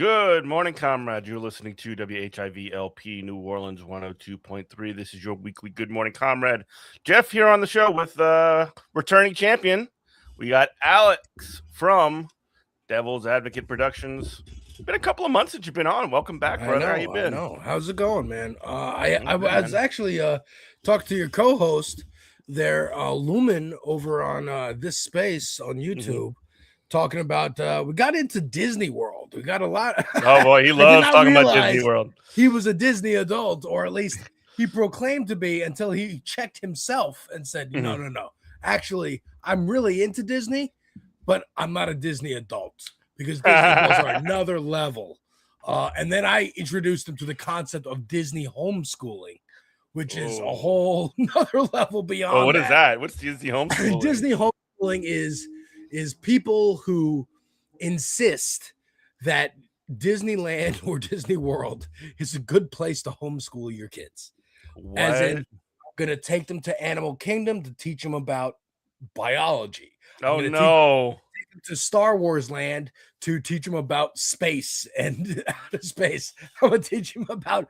Good morning, comrade. You're listening to WHIVLP New Orleans 102.3. This is your weekly Good Morning Comrade. Jeff here on the show with returning champion. We got Alex from Devil's Advocate Productions. Been a couple of months since you've been on. Welcome back, brother. How you been? I know. How's it going, man? I was actually talking to your co-host there, Lumen, over on this space on YouTube. Talking about we got into Disney World. We got a lot. Oh boy, he loves talking about Disney World. He was a Disney adult, or at least he proclaimed to be, until he checked himself and said, no. Actually, I'm really into Disney, but I'm not a Disney adult, because Disney adults are another level. And then I introduced him to the concept of Disney homeschooling, which is a whole another level beyond. Oh, what is that? What's Disney homeschooling? Disney homeschooling is people who insist that Disneyland or Disney World is a good place to homeschool your kids. What? As in, I'm going to take them to Animal Kingdom to teach them about biology. Oh, no. Take them to Star Wars Land to teach them about space and outer space. I'm going to teach them about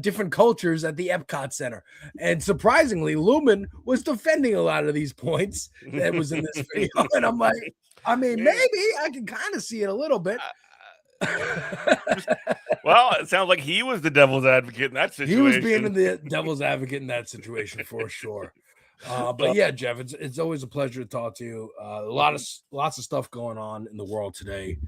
different cultures at the Epcot Center. And surprisingly, Lumen was defending a lot of these points that was in this video. And I'm like, maybe I can kind of see it a little bit. Well, it sounds like he was the devil's advocate in that situation. He was being the devil's advocate in that situation for sure. But yeah, Jeff, it's always a pleasure to talk to you. Lots of stuff going on in the world today.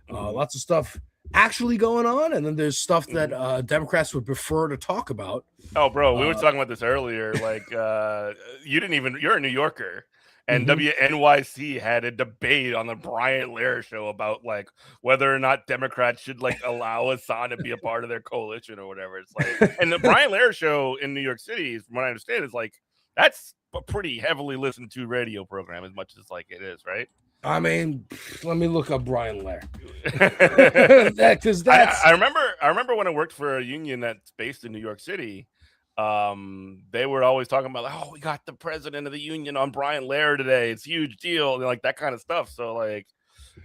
Lots of stuff actually going on, and then there's stuff that Democrats would prefer to talk about. Oh, bro, we were talking about this earlier. Like, you're a New Yorker, and WNYC had a debate on the Brian Lehrer show about like whether or not Democrats should like allow Hassan to be a part of their coalition or whatever. It's like, and the Brian Lehrer show in New York City, from what I understand, is like that's a pretty heavily listened to radio program, as much as like it is, right? I mean, let me look up Brian Lehrer. Because I remember when I worked for a union that's based in New York City. They were always talking about, like, oh, we got the president of the union on Brian Lehrer today. It's a huge deal, and like that kind of stuff. So like,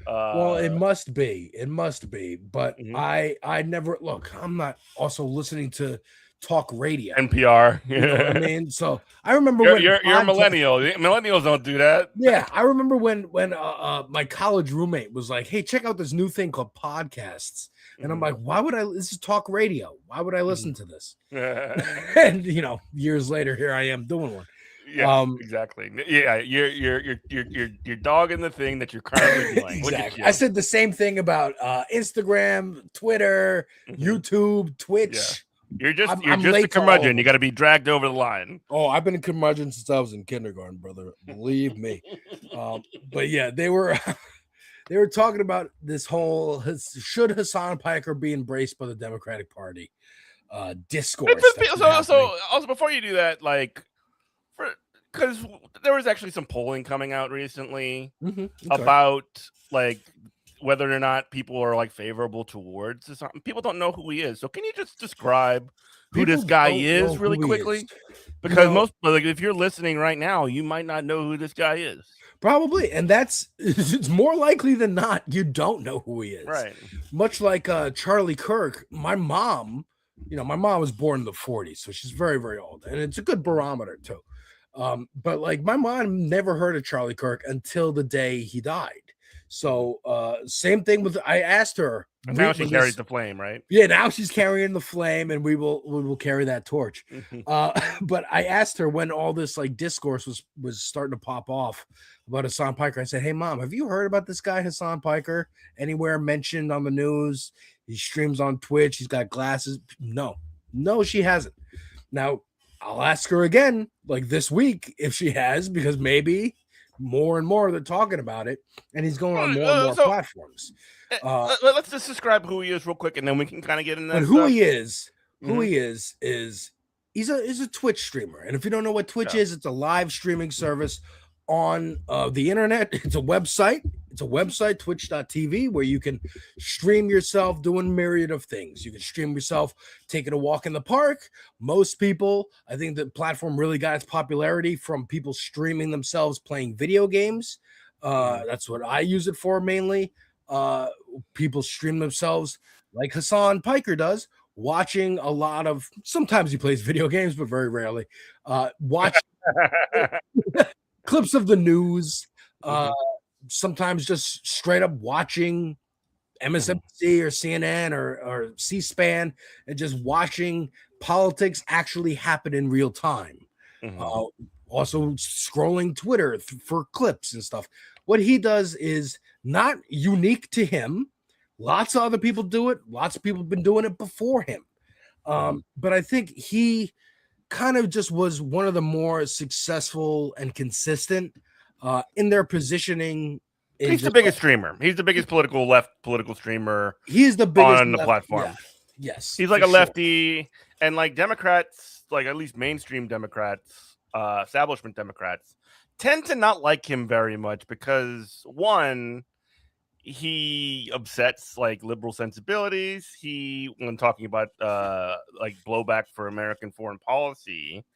well, it must be, but I never look. I'm not also listening to talk radio, NPR. You know what I mean? So I remember you're a millennial. Millennials don't do that. Yeah, I remember when my college roommate was like, "Hey, check out this new thing called podcasts," and I'm like, "Why would I? This is talk radio. Why would I listen to this?" And years later, here I am doing one. Yeah, exactly. Yeah, you're dogging the thing that you're currently doing. Exactly. I said the same thing about Instagram, Twitter, YouTube, Twitch. Yeah. You're just a curmudgeon. You got to be dragged over the line. Oh, I've been a curmudgeon since I was in kindergarten, brother. Believe me. But yeah, they were talking about this whole should Hassan Piker be embraced by the Democratic Party discourse. So also before you do that, like, because there was actually some polling coming out recently about like whether or not people are like favorable towards something. People don't know who he is. So can you just describe who this guy is really quickly? Because most, like, if you're listening right now, you might not know who this guy is. Probably. And it's more likely than not, you don't know who he is. Right. Much like Charlie Kirk, my mom was born in the 40s, so she's very, very old. And it's a good barometer too. But like my mom never heard of Charlie Kirk until the day he died. So same thing with, I asked her. And now she carries the flame, right? Yeah, now she's carrying the flame, and we will carry that torch. But I asked her when all this like discourse was starting to pop off about Hassan Piker. I said, "Hey, Mom, have you heard about this guy Hassan Piker anywhere mentioned on the news? He streams on Twitch. He's got glasses." No, she hasn't. Now I'll ask her again, like this week, if she has, because maybe more and more they're talking about it, and he's going on more and more platforms. Let's just describe who he is real quick, and then we can kind of get into that. But who he is he's a Twitch streamer, and if you don't know what Twitch is, it's a live streaming service on the internet. It's a website, twitch.tv, where you can stream yourself doing myriad of things. You can stream yourself taking a walk in the park. Most people, I think the platform really got its popularity from people streaming themselves playing video games. That's what I use it for mainly. People stream themselves like Hassan Piker does, watching a lot of, sometimes he plays video games, but very rarely, watch clips of the news, sometimes just straight up watching MSNBC or CNN or C-SPAN and just watching politics actually happen in real time. Also scrolling Twitter for clips and stuff. What he does is not unique to him. Lots of other people do it. Lots of people have been doing it before him. But I think he kind of just was one of the more successful and consistent in their positioning. He's the biggest streamer. He's the biggest political streamer. He's the biggest on the platform. Yeah. Yes, he's like a lefty, and like Democrats, like at least mainstream Democrats, establishment Democrats, tend to not like him very much because one, he upsets like liberal sensibilities. He, when talking about like blowback for American foreign policy,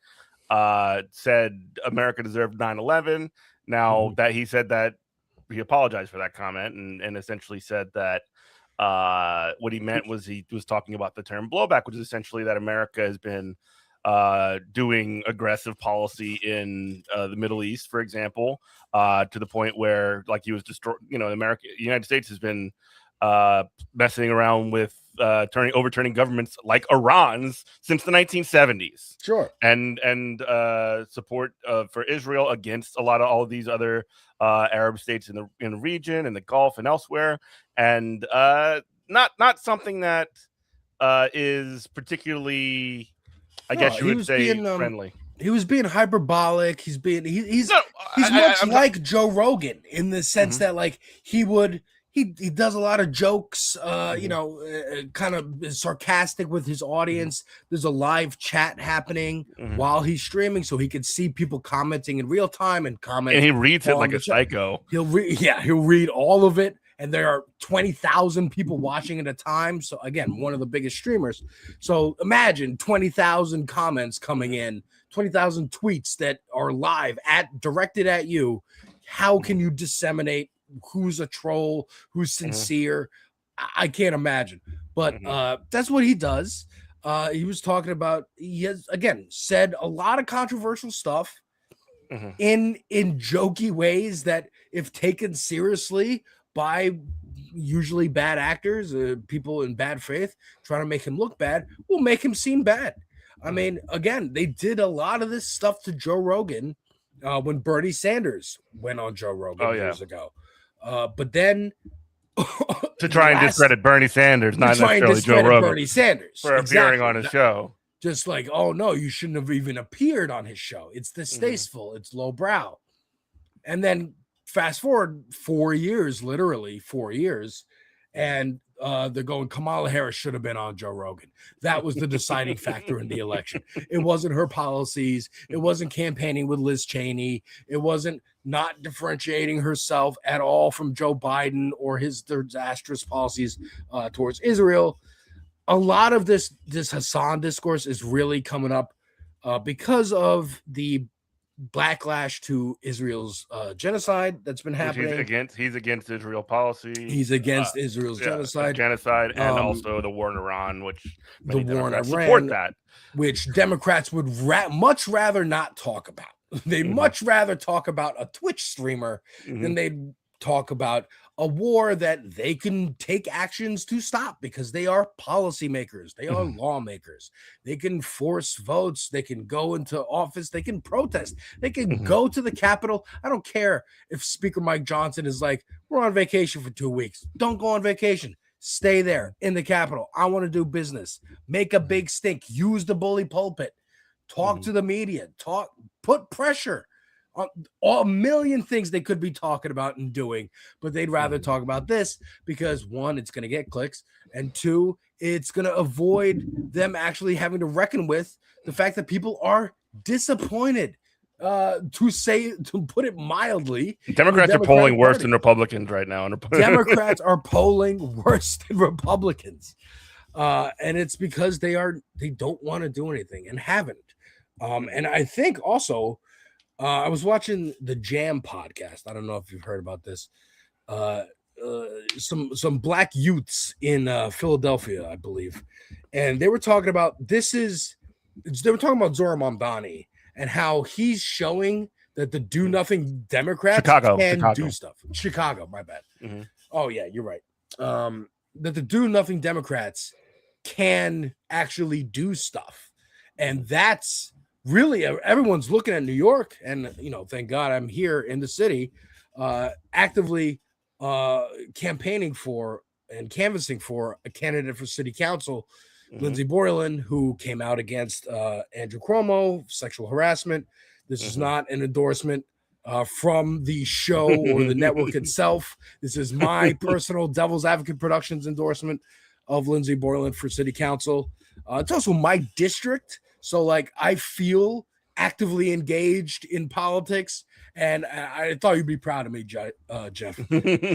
said America deserved 9/11. Now that he said that, he apologized for that comment and essentially said that what he meant was he was talking about the term blowback, which is essentially that America has been doing aggressive policy in the Middle East, for example, to the point where like he was the United States has been messing around with overturning governments like Iran's since the 1970s. Sure. And support for Israel against all of these other Arab states in the region, in the Gulf and elsewhere. And not something that is particularly, I guess you would say, friendly. He was being hyperbolic. He's much like Joe Rogan in the sense that like he does a lot of jokes, kind of sarcastic with his audience. There's a live chat happening while he's streaming, so he can see people commenting in real time and comment. And he reads it like a psycho. He'll read all of it. And there are 20,000 people watching at a time. So again, one of the biggest streamers. So imagine 20,000 comments coming in, 20,000 tweets that are live directed at you. How can you disseminate who's a troll, who's sincere? I can't imagine. But that's what he does. He was talking about, he has, again, said a lot of controversial stuff in jokey ways that if taken seriously by usually bad actors, people in bad faith trying to make him look bad, will make him seem bad. I mean, again, they did a lot of this stuff to Joe Rogan when Bernie Sanders went on Joe Rogan years ago. But then to try and discredit Bernie Sanders, not necessarily Joe Rogan, Bernie Sanders for appearing on his show. Just like, oh no, you shouldn't have even appeared on his show. It's distasteful. It's lowbrow. And then fast forward 4 years, literally 4 years, and they're going, Kamala Harris should have been on Joe Rogan. That was the deciding factor in the election. It wasn't her policies. It wasn't campaigning with Liz Cheney. It wasn't not differentiating herself at all from Joe Biden or his disastrous policies towards Israel. A lot of this Hassan discourse is really coming up because of the backlash to Israel's genocide that's been happening. He's against Israel policy. He's against Israel's genocide, and also the war in Iran, which the war in Iran support that, which Democrats would much rather not talk about. They much rather talk about a Twitch streamer than they'd talk about a war that they can take actions to stop because they are policymakers. They are lawmakers. They can force votes. They can go into office. They can protest. They can go to the Capitol. I don't care if Speaker Mike Johnson is like, we're on vacation for 2 weeks. Don't go on vacation. Stay there in the Capitol. I want to do business. Make a big stink. Use the bully pulpit. Talk to the media. Put pressure on a million things they could be talking about and doing, but they'd rather talk about this because one, it's going to get clicks, and two, it's going to avoid them actually having to reckon with the fact that people are disappointed. To put it mildly, Democrats are polling worse than Republicans right now. Democrats are polling worse than Republicans, and it's because they don't want to do anything and haven't. And I think also. I was watching the Jam podcast. I don't know if you've heard about this. some black youths in Philadelphia, I believe, and they were talking about Zoran Mamdani and how he's showing that the do nothing Democrats can do stuff. Chicago, my bad. Mm-hmm. Oh yeah, you're right. That the do nothing Democrats can actually do stuff, and that's really everyone's looking at New York, and thank God I'm here in the city, actively campaigning for and canvassing for a candidate for city council, Lindsey Borland, who came out against Andrew Cuomo, sexual harassment. This is not an endorsement from the show or the network itself. This is my personal Devil's Advocate Productions endorsement of Lindsey Borland for city council. It's also my district, so like I feel actively engaged in politics, and I thought you'd be proud of me, Jeff,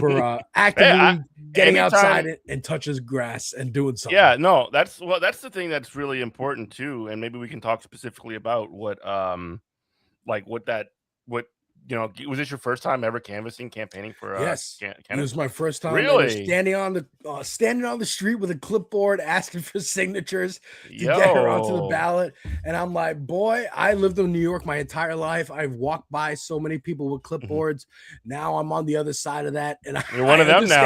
for actively getting outside and touches grass and doing something. Yeah, no, that's the thing that's really important too, and maybe we can talk specifically about what was this your first time ever campaigning for yes it was my first time really standing on the street with a clipboard asking for signatures to get her onto the ballot, and I'm like, boy, I lived in New York my entire life. I've walked by so many people with clipboards. Now I'm on the other side of that, and you're one of them now.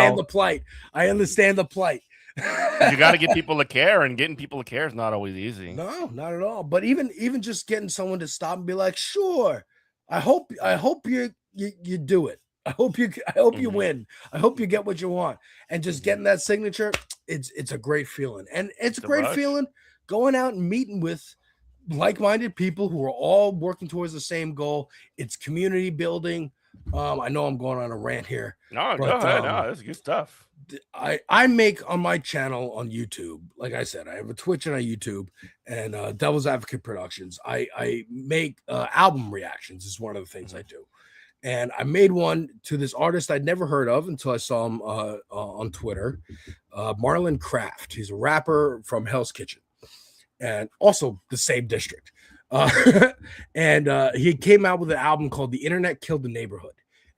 I understand the plight. You got to get people to care, and getting people to care is not always easy. No, not at all. But even just getting someone to stop and be like, sure, I hope you do it. I hope you win. I hope you get what you want. And just getting that signature, it's a great feeling. And it's a great feeling going out and meeting with like-minded people who are all working towards the same goal. It's community building. I know I'm going on a rant here. No, go ahead. No, that's good stuff. I make on my channel on YouTube, like I said, I have a Twitch and a YouTube, and Devil's Advocate Productions. I make album reactions is one of the things I do. And I made one to this artist I'd never heard of until I saw him on Twitter, Marlon Craft. He's a rapper from Hell's Kitchen and also the same district. And he came out with an album called The Internet Killed the Neighborhood.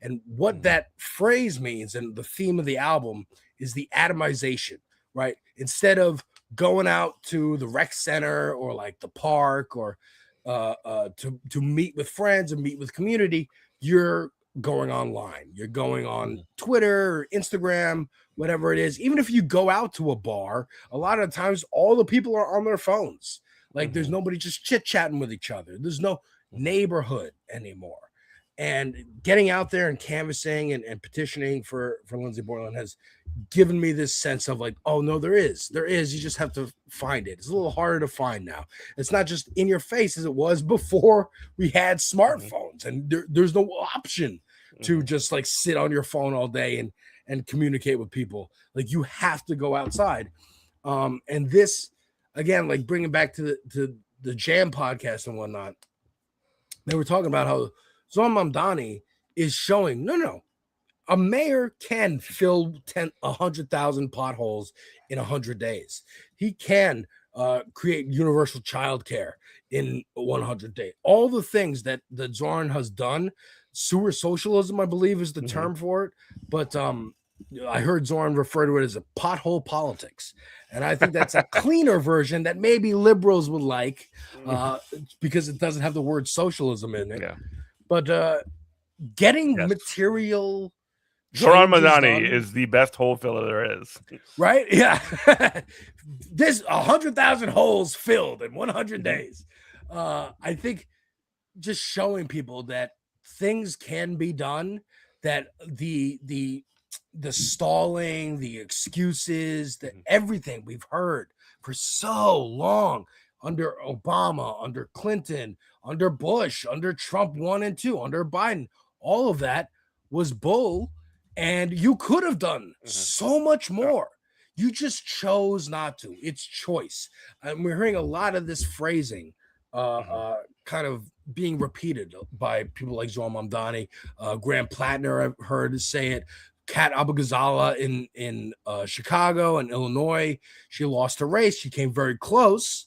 And what that phrase means, and the theme of the album, is the atomization, right? Instead of going out to the rec center or like the park or to meet with friends and meet with community, you're going online. You're going on Twitter or Instagram, whatever it is. Even if you go out to a bar, a lot of times all the people are on their phones. Like there's nobody just chit-chatting with each other. There's no neighborhood anymore. And getting out there and canvassing and petitioning for Lindsey Borland has given me this sense of like, oh no, there is. You just have to find it. It's a little harder to find now. It's not just in your face as it was before we had smartphones, and there's no option to just like sit on your phone all day and communicate with people. Like you have to go outside. And this, again, like bringing back to the Jam podcast and whatnot, they were talking about how Zoran Mamdani is showing no, a mayor can fill 100,000 potholes in 100 days. He can create universal childcare in 100 days. All the things that Zoran has done, sewer socialism, I believe, is the term for it. But I heard Zoran refer to it as a pothole politics. And I think that's a cleaner version that maybe liberals would like because it doesn't have the word socialism in it. Yeah. But getting material. Zoran Mamdani is the best hole filler there is. Right? Yeah. This 100,000 holes filled in 100 days. I think just showing people that things can be done, that the stalling, the excuses, that everything we've heard for so long under Obama, under Clinton, under Bush, under Trump 1 and 2, under Biden, all of that was bull. And you could have done so much more. You just chose not to. It's choice. And we're hearing a lot of this phrasing kind of being repeated by people like Zoran Mamdani. Graham Plattner, I've heard say it. Kat Abou-Ghazala in Chicago and Illinois. She lost a race. She came very close.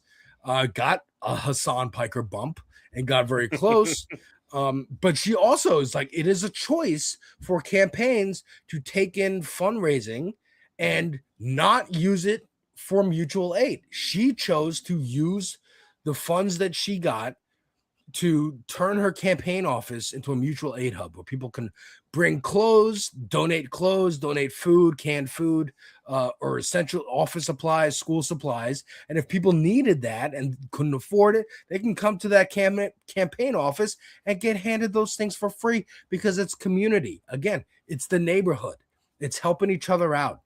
Got a Hassan Piker bump and got very close. But she also is like, it is a choice for campaigns to take in fundraising and not use it for mutual aid. She chose to use the funds that she got to turn her campaign office into a mutual aid hub where people can bring clothes, donate food, canned food, or essential office supplies, school supplies. And if people needed that and couldn't afford it, they can come to that campaign office and get handed those things for free because it's community. Again, it's the neighborhood. It's helping each other out.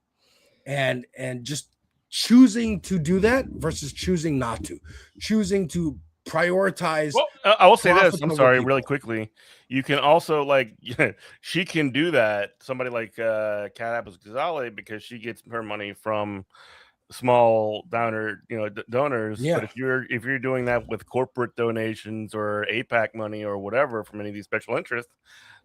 And just choosing to do that versus choosing not to. Choosing to prioritize. Well, I will say this. profits I'm over sorry, people. really quickly. You can also like she can do that. Somebody like Cat Apples Gonzalez because she gets her money from small donors. Yeah. But if you're doing that with corporate donations or APAC money or whatever from any of these special interests,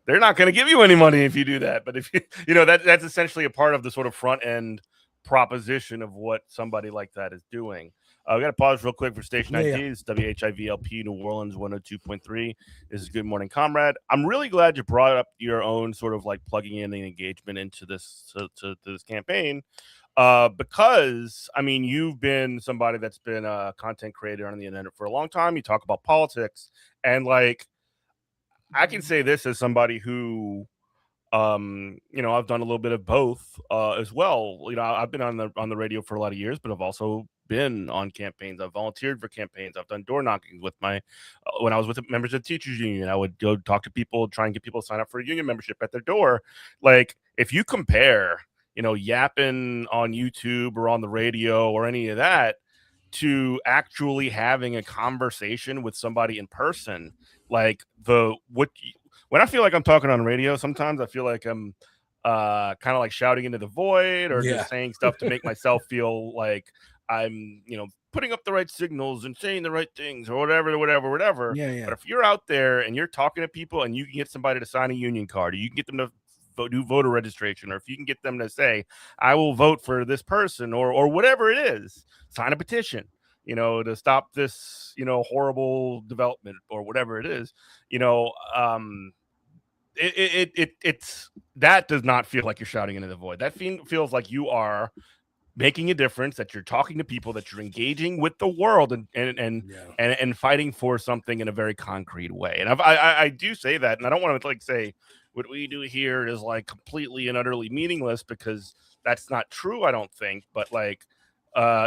they're not going to give you any money if you do that. But if that's essentially a part of the sort of front end proposition of what somebody like that is doing. We got to pause real quick for station IDs. WHIVLP New Orleans 102.3. This is Good Morning Comrade. I'm really glad you brought up your own sort of like plugging in the engagement into this to this campaign. Because I mean, you've been somebody that's been a content creator on the internet for a long time. You talk about politics, and like I can say this as somebody who I've done a little bit of both as well. I've been on the radio for a lot of years, but I've also been on campaigns. I've volunteered for campaigns. I've done door knocking with my when I was with the members of the teachers union. I would go talk to people, try and get people to sign up for a union membership at their door. Like if you compare, yapping on YouTube or on the radio or any of that to actually having a conversation with somebody in person, like when I feel like I'm talking on radio, sometimes I feel like I'm kind of like shouting into the void or just saying stuff to make myself feel like I'm, putting up the right signals and saying the right things or whatever. Yeah. But if you're out there and you're talking to people and you can get somebody to sign a union card, or you can get them to do voter registration, or if you can get them to say, I will vote for this person or whatever it is, sign a petition, to stop this, horrible development or whatever it is, it's that does not feel like you're shouting into the void. That feels like you are making a difference, that you're talking to people, that you're engaging with the world and fighting for something in a very concrete way. And I do say that, and I don't want to like say what we do here is like completely and utterly meaningless, because that's not true, I don't think. But like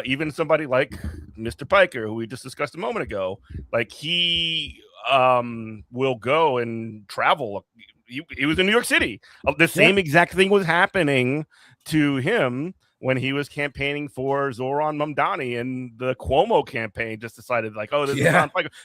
even somebody like Mr. Piker, who we just discussed a moment ago, like he will go and travel. He was in New York City. The same exact thing was happening to him when he was campaigning for Zoran Mamdani, and the Cuomo campaign just decided like, oh, this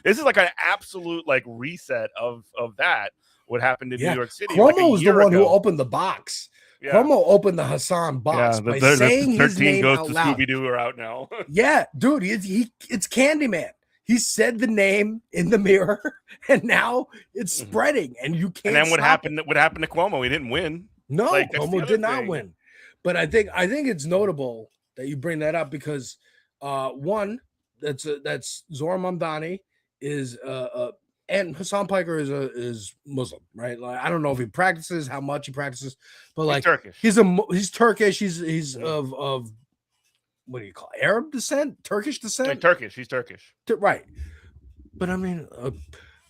is like an absolute like reset of that. What happened in New York City? Cuomo was the one who opened the box. Yeah. Cuomo opened the Hassan box by saying his name out loud. Scooby-Doo are out now. Yeah, dude, it's Candyman. He said the name in the mirror, and now it's spreading, and you can't. And then what happened? What happened to Cuomo? He didn't win. No, Cuomo did not win. But I think it's notable that you bring that up because one, that's Zoran Mamdani is and Hassan Piker is Muslim, right? Like, I don't know if he practices, how much he practices, but like he's Turkish. He's of what do you call it? Arab descent, Turkish descent? Turkish. He's Turkish, right? But I mean,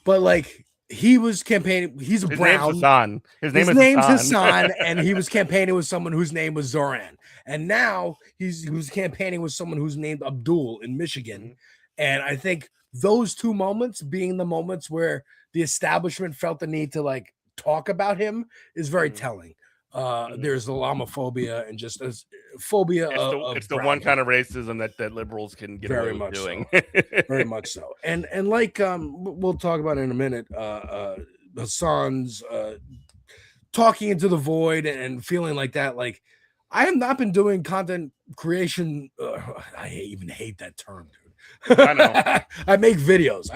but like he was campaigning. He's a brown. Name's Hassan. His name's Hassan, and he was campaigning with someone whose name was Zoran. And now he was campaigning with someone who's named Abdul in Michigan. Mm-hmm. And I think those two moments being the moments where the establishment felt the need to like talk about him is very telling. There's Islamophobia and just a phobia. It's the one kind of racism that liberals can get away with doing. So. Very much so. And like we'll talk about it in a minute. Hassan's talking into the void and feeling like that. Like I have not been doing content creation. I even hate that term, dude. I know. I make videos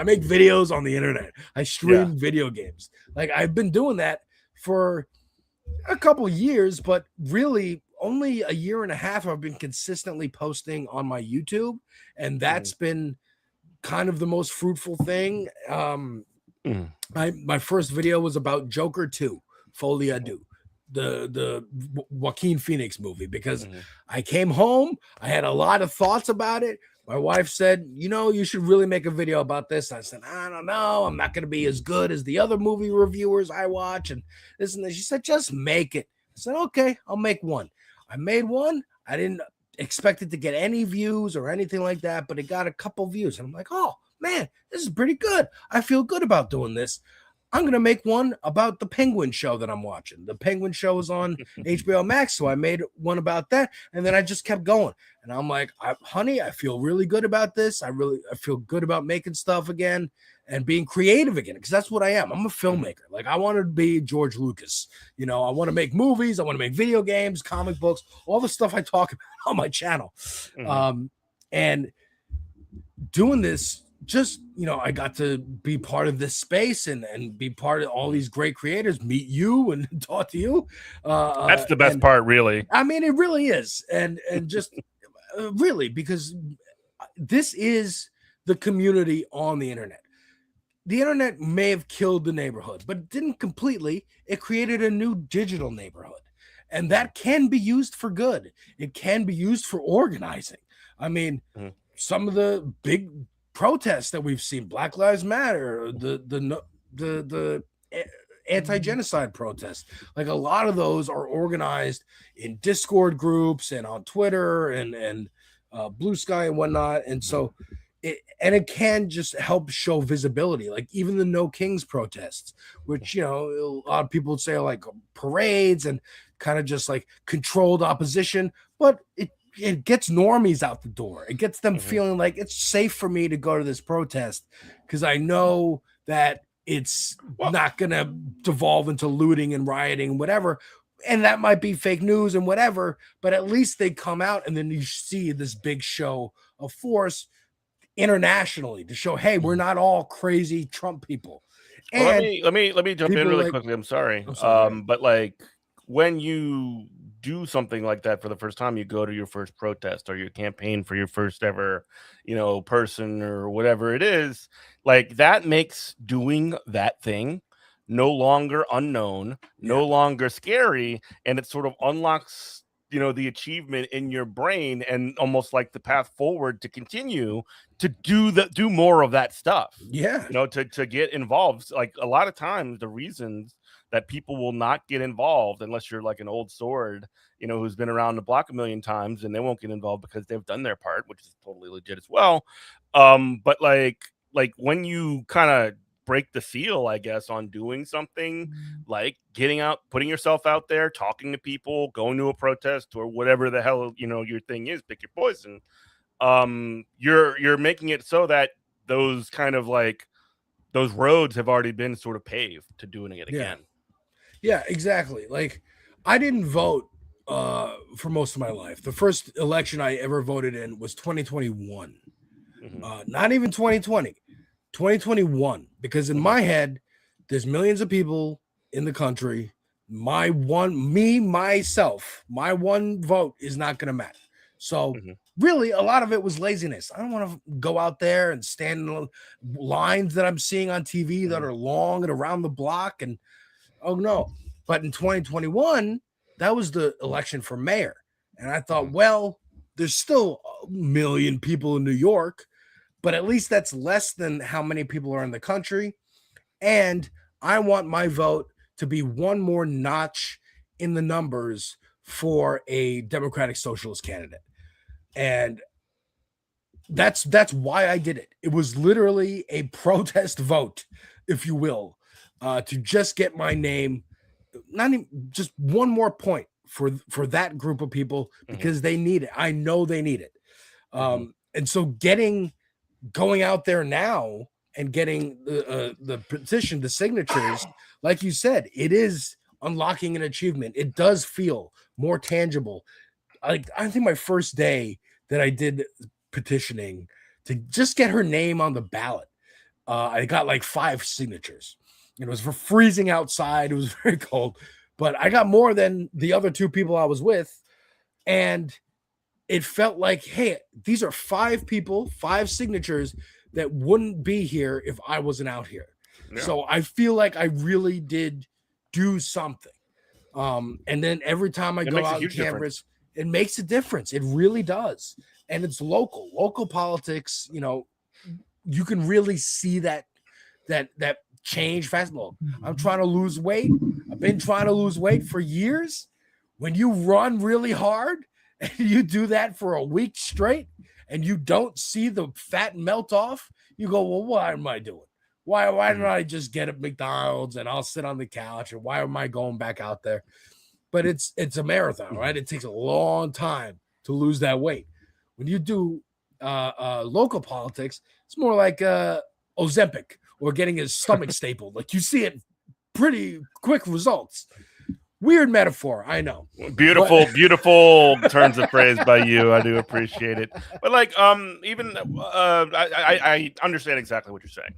on the internet. I stream video games. Like I've been doing that for a couple years, but really only a year and a half I've been consistently posting on my YouTube, and that's been kind of the most fruitful thing. Mhm. My first video was about Joker 2, Folie à Deux, the Joaquin Phoenix movie, because Mhm. I came home, I had a lot of thoughts about it. My wife said, you should really make a video about this. I said, I don't know. I'm not going to be as good as the other movie reviewers I watch and this and this. She said, just make it. I said, okay, I'll make one. I made one. I didn't expect it to get any views or anything like that, but it got a couple views. And I'm like, oh, man, this is pretty good. I feel good about doing this. I'm going to make one about the Penguin show that I'm watching. The Penguin show is on HBO Max, so I made one about that, and then I just kept going. And I'm like, honey, I feel really good about this. I feel good about making stuff again and being creative again, because that's what I am. I'm a filmmaker. Like, I want to be George Lucas. I want to make movies. I want to make video games, comic books, all the stuff I talk about on my channel. And doing this, just I got to be part of this space and be part of all these great creators, meet you and talk to you. That's the best part, really. I mean, it really is, and just really, because this is the community on the internet. The internet may have killed the neighborhood, but it didn't completely. It created a new digital neighborhood, and that can be used for good. It can be used for organizing. I mean, some of the big protests that we've seen, Black Lives Matter, the anti-genocide protests, like a lot of those are organized in Discord groups and on Twitter and Blue Sky and whatnot. And so it can just help show visibility, like even the No Kings protests, which a lot of people would say are like parades and kind of just like controlled opposition, but it gets normies out the door. It gets them feeling like it's safe for me to go to this protest because I know that it's not going to devolve into looting and rioting and whatever. And that might be fake news and whatever, but at least they come out and then you see this big show of force internationally to show, hey, we're not all crazy Trump people. Well, And let me jump in really quickly. I'm sorry. But like when you do something like that for the first time, you go to your first protest or your campaign for your first ever, person or whatever it is, like that makes doing that thing no longer unknown, no longer scary, and it sort of unlocks the achievement in your brain and almost like the path forward to continue to do more of that stuff. To get involved. Like a lot of times the reasons that people will not get involved unless you're like an old sword, who's been around the block a million times, and they won't get involved because they've done their part, which is totally legit as well. But like when you kind of break the seal, I guess, on doing something like getting out, putting yourself out there, talking to people, going to a protest or whatever the hell, your thing is, pick your poison. You're making it so that those kind of like those roads have already been sort of paved to doing it again. Yeah, exactly. Like I didn't vote for most of my life. The first election I ever voted in was 2021. Not even 2020. 2021, because in my head there's millions of people in the country. My one vote is not going to matter. So really a lot of it was laziness. I don't want to go out there and stand in lines that I'm seeing on TV that are long and around the block, and oh no. But in 2021, that was the election for mayor, and I thought, well, there's still a million people in New York, but at least that's less than how many people are in the country. And I want my vote to be one more notch in the numbers for a Democratic Socialist candidate. And that's why I did it. It was literally a protest vote, if you will, to just get my name, not even just one more point for that group of people, because they need it. I know they need it. And so going out there now and getting the petition, the signatures, like you said, it is unlocking an achievement. It does feel more tangible. I think my first day that I did petitioning to just get her name on the ballot, I got like 5 signatures. It was for freezing outside. It was very cold, but I got more than the other 2 people I was with. And it felt like, hey, these are 5 people, 5 signatures that wouldn't be here if I wasn't out here. Yeah. So I feel like I really did do something. And then every time I go out and canvas, it makes a difference. It really does. And it's local politics. You know, you can really see that change fast. Well, I'm trying to lose weight. I've been trying to lose weight for years. When you run really hard and you do that for a week straight and you don't see the fat melt off, you go, well, what am I doing? Why don't I just get at McDonald's and I'll sit on the couch? And why am I going back out there? But it's a marathon, right? It takes a long time to lose that weight. When you do local politics, it's more like Ozempic or getting his stomach stapled. Like you see it pretty quick results. Weird metaphor, I know. Beautiful turns of phrase by you. I do appreciate it. But like, even I understand exactly what you're saying.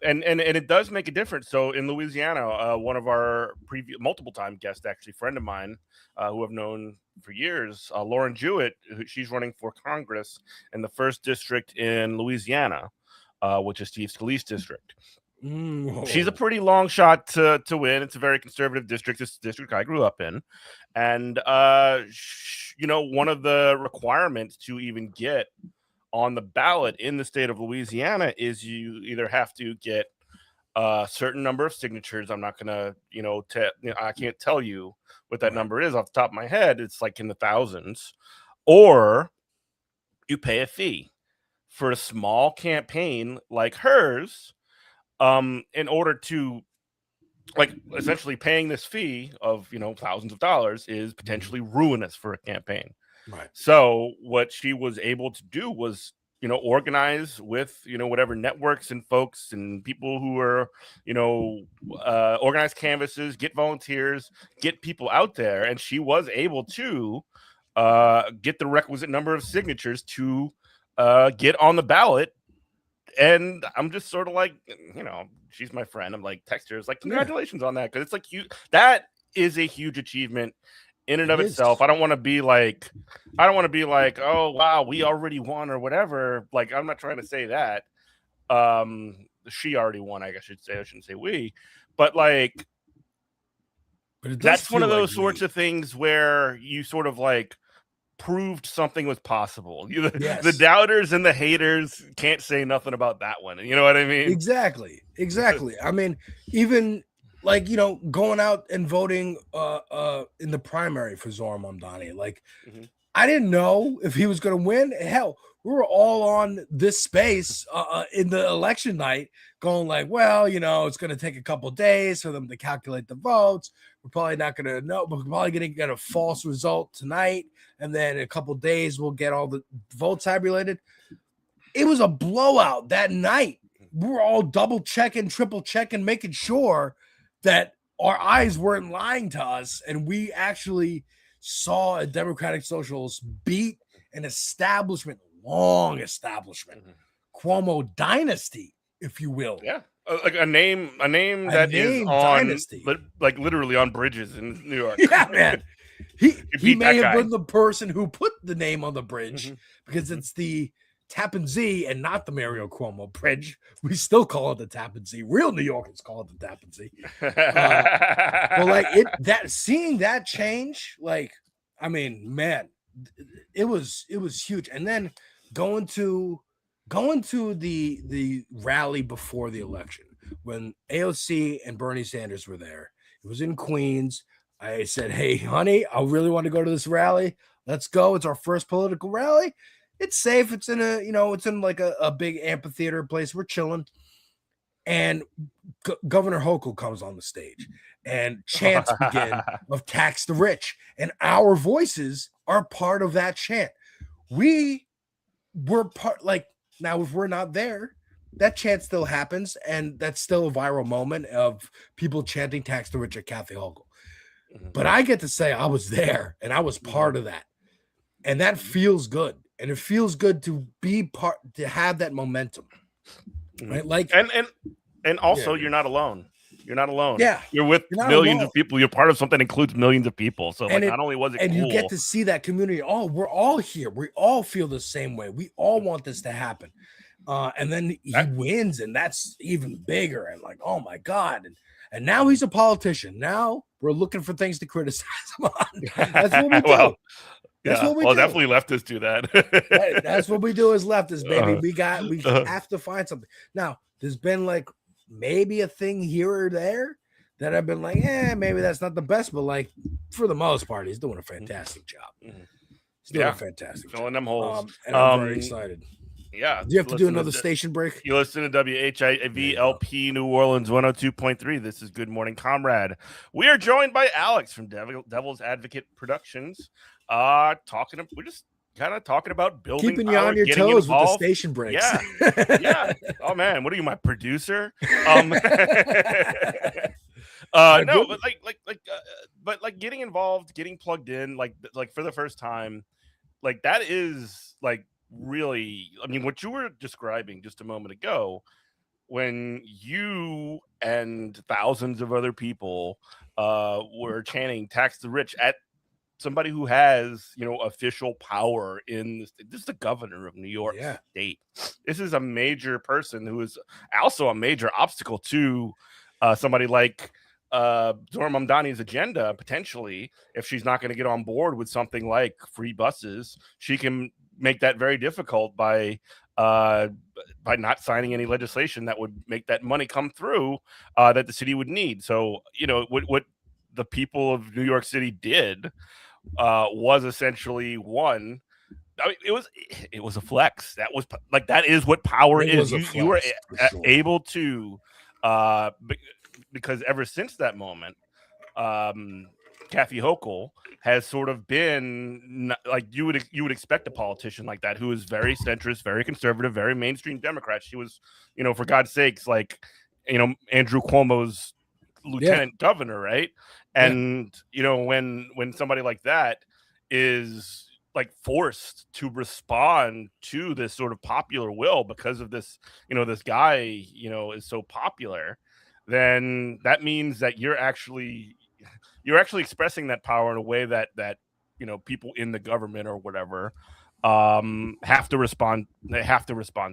And it does make a difference. So in Louisiana, one of our multiple time guests, actually, friend of mine, who I've known for years, Lauren Jewett, she's running for Congress in the 1st district in Louisiana, which is Steve Scalise's district. She's a pretty long shot to win. It's a very conservative district. It's the district I grew up in. And, you know, one of the requirements to even get on the ballot in the state of Louisiana is you either have to get a certain number of signatures. I'm not going to, I can't tell you what that number is off the top of my head. It's like in the thousands. Or you pay a fee for a small campaign like hers. In order to, like, essentially paying this fee of, thousands of dollars is potentially ruinous for a campaign. Right. So what she was able to do was, organize with, whatever networks and folks and people who are, organize canvases, get volunteers, get people out there. And she was able to get the requisite number of signatures to get on the ballot. And I'm just sort of like, she's my friend. I'm like, text her. It's like, congratulations on that. Cause it's like that is a huge achievement in and of itself. I don't want to be like, oh, wow, we already won or whatever. Like, I'm not trying to say that. She already won, I guess I should say. I shouldn't say we. But like, that's one of those sorts of things where you sort of like proved something was possible. The doubters and the haters can't say nothing about that one. You know what I mean? Exactly. I mean, even like, going out and voting in the primary for Zohar Mamdani. Like, I didn't know if he was going to win. Hell, we were all on this space in the election night going like, well, it's going to take a couple of days for them to calculate the votes. We're probably not going to know. We're probably going to get a false result tonight. And then in a couple of days, we'll get all the votes tabulated. It was a blowout that night. We were all double checking, triple checking, making sure that our eyes weren't lying to us. And we actually saw a Democratic Socialist beat an establishment, long establishment, Cuomo dynasty, if you will. Yeah. Like a name that is on dynasty. Like literally on bridges in New York. Yeah, man. He may have been the person who put the name on the bridge because it's the Tappan Zee and not the Mario Cuomo bridge. We still call it the Tappan Zee. Real New Yorkers call it the Tappan Zee. But like seeing that change, like, I mean, man, it was huge. And then going to the rally before the election when AOC and Bernie Sanders were there. It was in Queens. I said, hey, honey, I really want to go to this rally. Let's go. It's our first political rally. It's safe. It's in it's in like a big amphitheater place. We're chilling. And Governor Hochul comes on the stage and chants begin of tax the rich. And our voices are part of that chant. We were part, like, now if we're not there, that chant still happens. And that's still a viral moment of people chanting tax the rich at Kathy Hochul. But I get to say I was there and I was part of that. And that feels good. And it feels good to be part, to have that momentum. Right? Like, and also you're not alone. You're not alone. Yeah. You're with millions of people. You're part of something that includes millions of people. So like, not only was it cool, you get to see that community. Oh, we're all here. We all feel the same way. We all want this to happen. And then he wins, and that's even bigger. And like, oh my God. And now he's a politician. Now we're looking for things to criticize him on. That's what we do. Well, that's what we do. Definitely leftists do that. Right, that's what we do as leftists, baby. We have to find something. Now, there's been like maybe a thing here or there that I've been like, maybe that's not the best, but like for the most part, he's doing a fantastic job. He's doing a fantastic job. Filling them holes. And I'm very excited. Yeah. Do you have to do another station break? You listen to WHIVLP New Orleans 102.3. This is Good Morning Comrade. We are joined by Alex from Devil's Advocate Productions. We're just kind of talking about building keeping you power, on your toes with the station breaks. Yeah. Oh man, what are you, my producer? No, but like getting involved, getting plugged in, like for the first time, like that is like really, I mean, what you were describing just a moment ago, when you and thousands of other people were chanting "tax the rich" at somebody who has, official power in this is the governor of New York State. This is a major person who is also a major obstacle to somebody like Zohran Mamdani's agenda. Potentially, if she's not going to get on board with something like free buses, she can make that very difficult by not signing any legislation that would make that money come through that the city would need. So, what the people of New York City did was essentially one. I mean, it was a flex. That was like, that is what power is. You were able to because ever since that moment, Kathy Hochul has sort of been like you would expect a politician like that, who is very centrist, very conservative, very mainstream Democrat. She was, for God's sakes, like, Andrew Cuomo's lieutenant governor, right? And when somebody like that is like forced to respond to this sort of popular will because of this, this guy, is so popular, then that means that you're actually expressing that power in a way that people in the government or whatever have to respond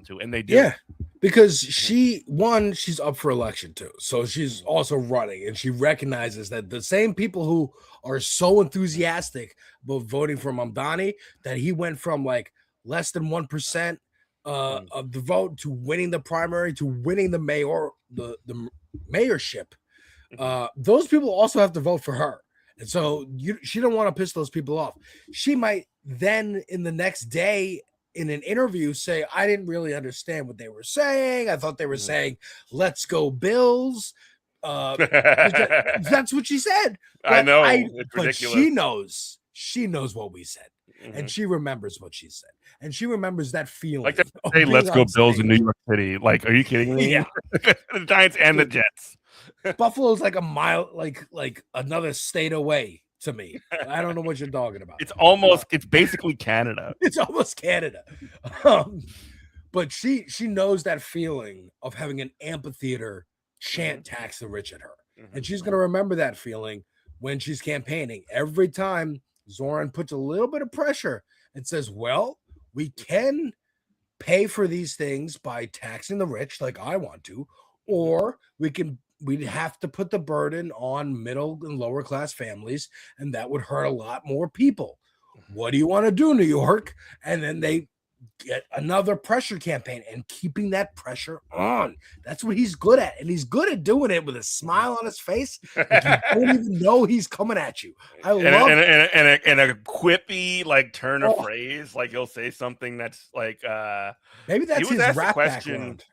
to, and they do. Yeah, because she's up for election too, so she's also running, and she recognizes that the same people who are so enthusiastic about voting for Mamdani, that he went from like less than 1% of the vote to winning the primary to winning the mayorship. Those people also have to vote for her. And so she don't want to piss those people off. She might then in the next day in an interview say, I didn't really understand what they were saying. I thought they were saying, let's go Bills. That's what she said. But I know. It's but ridiculous. she knows what we said. And she remembers what she said. And she remembers that feeling. Like, say, let's go Bills in New York City. Like, are you kidding me? Yeah. The Giants and the Jets. Buffalo's like a mile, like another state away to me. I don't know what you're talking about. It's basically Canada. It's almost Canada. But she knows that feeling of having an amphitheater chant "tax the rich" at her. And she's going to remember that feeling when she's campaigning. Every time Zohran puts a little bit of pressure and says, well, we can pay for these things by taxing the rich like I want to, or we'd have to put the burden on middle and lower class families, and that would hurt a lot more people. What do you want to do, New York? And then they get another pressure campaign and keeping that pressure on. That's what he's good at. And he's good at doing it with a smile on his face. Like you don't even know he's coming at you. I love it. And a quippy like turn of phrase. Like he'll say something that's like maybe that's his rap background.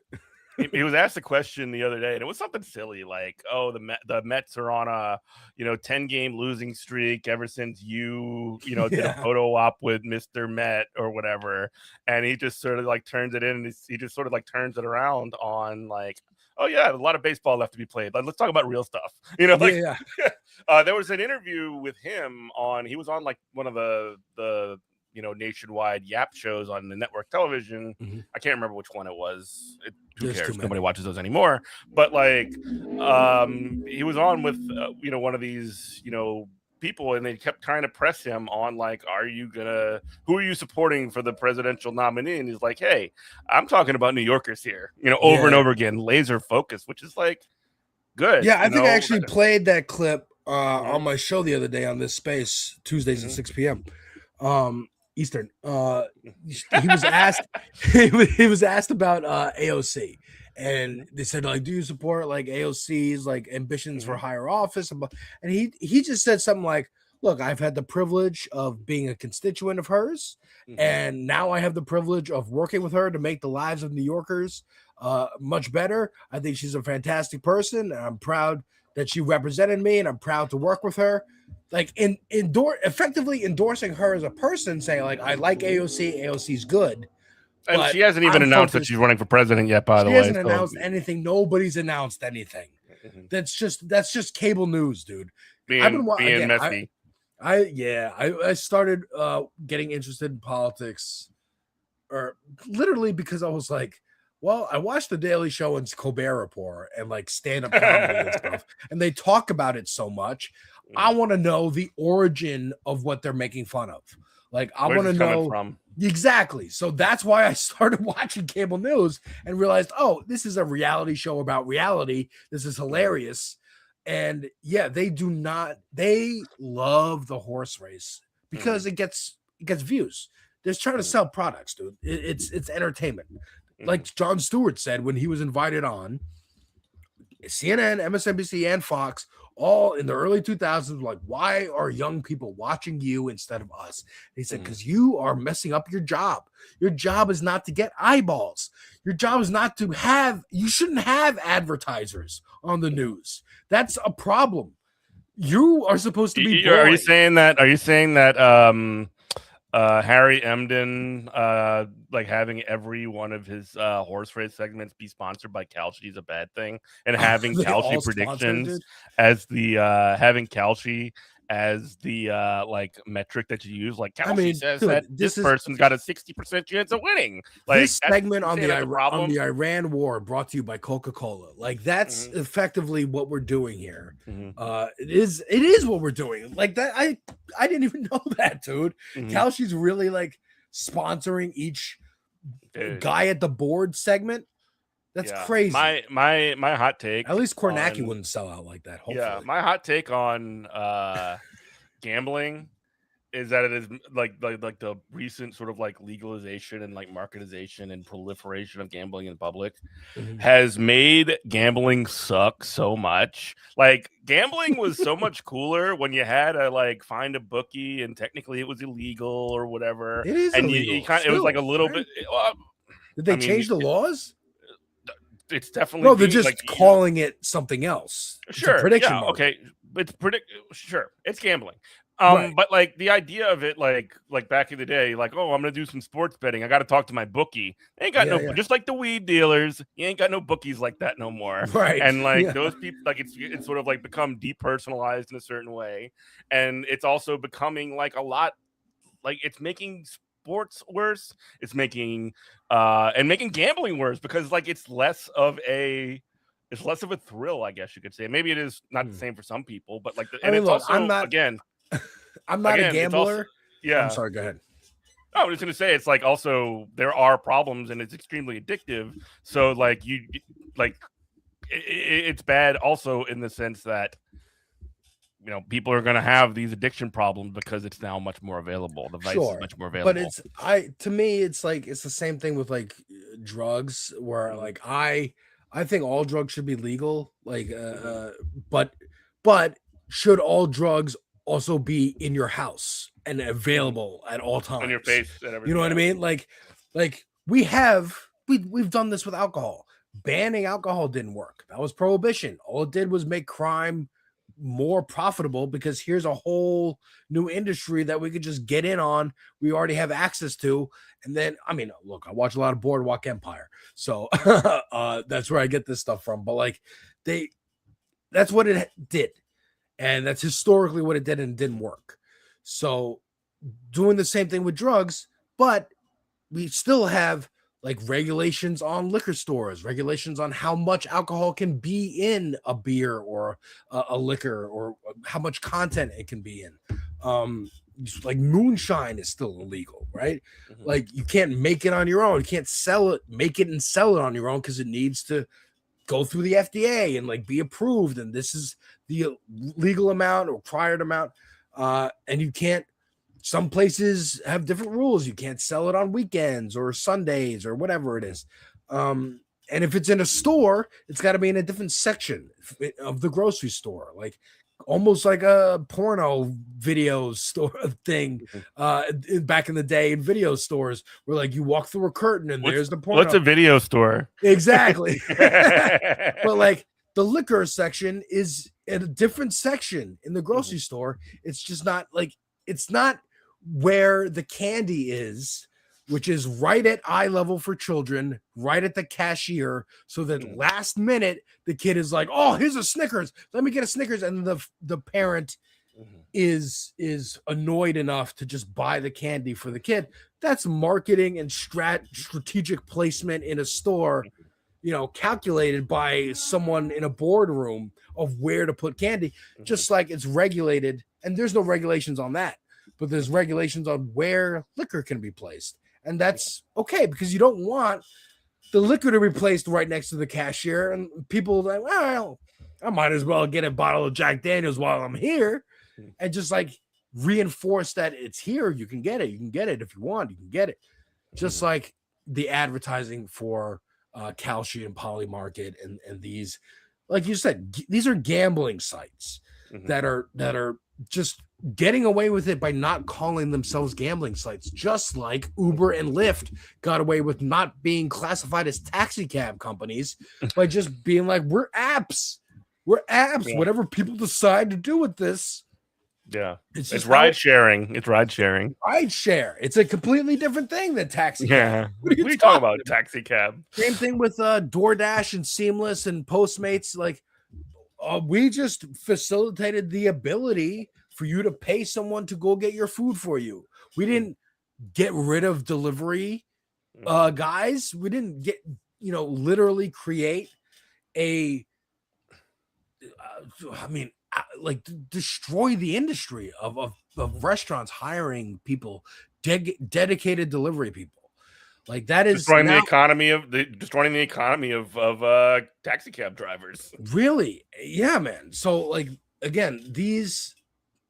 He was asked a question the other day, and it was something silly like, "Oh, the Mets are on a 10-game losing streak ever since you did a photo op with Mr. Met or whatever," and he just sort of like turns it in, and he just sort of like turns it around on like, "Oh yeah, a lot of baseball left to be played. Like, let's talk about real stuff." There was an interview with him he was on like one of the nationwide Yap shows on the network television. I can't remember which one it was. Who cares? Nobody watches those anymore. But like, he was on with one of these people, and they kept trying to press him on like, who are you supporting for the presidential nominee? And he's like, hey, I'm talking about New Yorkers here, over and over again, laser focus, which is like good. Yeah, I think I actually played that clip on my show the other day on this space, Tuesdays at 6 p.m. Eastern. He was asked he was asked about AOC, and they said, like, do you support like AOC's like ambitions for higher office? And he just said something like, look, I've had the privilege of being a constituent of hers, and now I have the privilege of working with her to make the lives of New Yorkers much better. I think she's a fantastic person, and I'm proud that she represented me, and I'm proud to work with her. Like effectively endorsing her as a person, saying like, I like AOC, AOC's good. And she hasn't even announced that she's running for president yet, by the way. She hasn't announced anything. Nobody's announced anything. That's just cable news, dude. I've been being messy. I started getting interested in politics, or literally because I was like, well, I watched The Daily Show and Colbert Report and like stand-up comedy and stuff, and they talk about it so much. I want to know the origin of what they're making fun of. Like, I want to know from. Exactly. So that's why I started watching cable news and realized, oh, this is a reality show about reality. This is hilarious. And yeah, they love the horse race because it gets views. They're trying to sell products, dude. It's entertainment. Like Jon Stewart said when he was invited on, CNN, MSNBC, and Fox, all in the early 2000s, like, why are young people watching you instead of us? He said, because you are messing up your job. Your job is not to get eyeballs. Your job is not to you shouldn't have advertisers on the news. That's a problem. You are supposed to be boring. Are you saying that Harry Emden, like having every one of his horse race segments be sponsored by Kalshi is a bad thing, and having Kalshi predictions as the having Kalshi as the like metric that you use, like Kalshi says that this person's got a 60% chance of winning. Like this segment on the Iran war brought to you by Coca-Cola. Like that's effectively what we're doing here. It is what we're doing. Like that, I didn't even know that, dude. Kalshi's really like sponsoring each guy at the board segment. That's crazy. My hot take. At least Kornacki wouldn't sell out like that. Hopefully. Yeah, my hot take on gambling is that it is like the recent sort of like legalization and like marketization and proliferation of gambling in public has made gambling suck so much. Like gambling was so much cooler when you had to like find a bookie and technically it was illegal or whatever. It is and illegal. It was like a little bit. Did they change the laws? It's definitely no. They're just like, calling it something else. Sure, it's a prediction. Yeah, market. Okay, it's Sure, it's gambling. Right. But like the idea of it, like back in the day, like, oh, I'm gonna do some sports betting. I got to talk to my bookie. They ain't got just like the weed dealers. You ain't got no bookies like that no more. Right. And like those people, like it's sort of like become depersonalized in a certain way, and it's also becoming like a lot, like it's making sports worse. It's making making gambling worse because like it's less of a thrill, I guess you could say. Maybe it is not the same for some people, but like I'm not a gambler. I'm sorry, go ahead. I was just gonna say it's like also there are problems and it's extremely addictive. So like it's bad also in the sense that people are going to have these addiction problems because it's now much more available. The vice is much more available. But to me, it's like, it's the same thing with like drugs where like, I think all drugs should be legal. Like, but should all drugs also be in your house and available at all times? On your face and everything. You know what I mean? Like we've done this with alcohol. Banning alcohol didn't work. That was prohibition. All it did was make crime more profitable because here's a whole new industry that we could just get in on. We already have access to. And then, I mean, look, I watch a lot of Boardwalk Empire. So that's where I get this stuff from. But like that's what it did. And that's historically what it did and it didn't work. So doing the same thing with drugs, but we still have like regulations on liquor stores, regulations on how much alcohol can be in a beer or a liquor, or how much content it can be in. Like moonshine is still illegal, right? Like you can't make it on your own. You can't sell it, make it and sell it on your own, because it needs to go through the FDA and like be approved. And this is the legal amount or required amount. And you can't, some places have different rules. You can't sell it on weekends or Sundays or whatever it is. And if it's in a store, it's got to be in a different section of the grocery store, like almost like a porno video store thing back in the day in video stores, where like you walk through a curtain and there's the porno. What's a video store? Exactly. But like the liquor section is in a different section in the grocery store. It's just not like, it's not where the candy is, which is right at eye level for children, right at the cashier, so that last minute the kid is like, oh, here's a Snickers, let me get a Snickers, and the parent is annoyed enough to just buy the candy for the kid. That's marketing and strategic placement in a store, you know, calculated by someone in a boardroom of where to put candy, just like it's regulated. And there's no regulations on that, but there's regulations on where liquor can be placed. And that's okay, because you don't want the liquor to be placed right next to the cashier. And people are like, well, I might as well get a bottle of Jack Daniels while I'm here, and just like reinforce that it's here. You can get it. You can get it if you want. You can get it. Just like the advertising for Kalshi and Poly Market and these, like you said, these are gambling sites that are just getting away with it by not calling themselves gambling sites, just like Uber and Lyft got away with not being classified as taxi cab companies by just being like, we're apps. Yeah. Whatever people decide to do with this. Yeah. It's ride sharing. It's ride sharing. Ride share. It's a completely different thing than taxi cab. Yeah. What are you talking about? Taxi cab. Same thing with DoorDash and Seamless and Postmates. Like, we just facilitated the ability for you to pay someone to go get your food for you. We didn't get rid of delivery guys. We didn't get, literally create a, like destroy the industry of restaurants hiring people, dedicated delivery people. Like that is destroying the economy of taxi cab drivers. Really? Yeah, man. So like, again,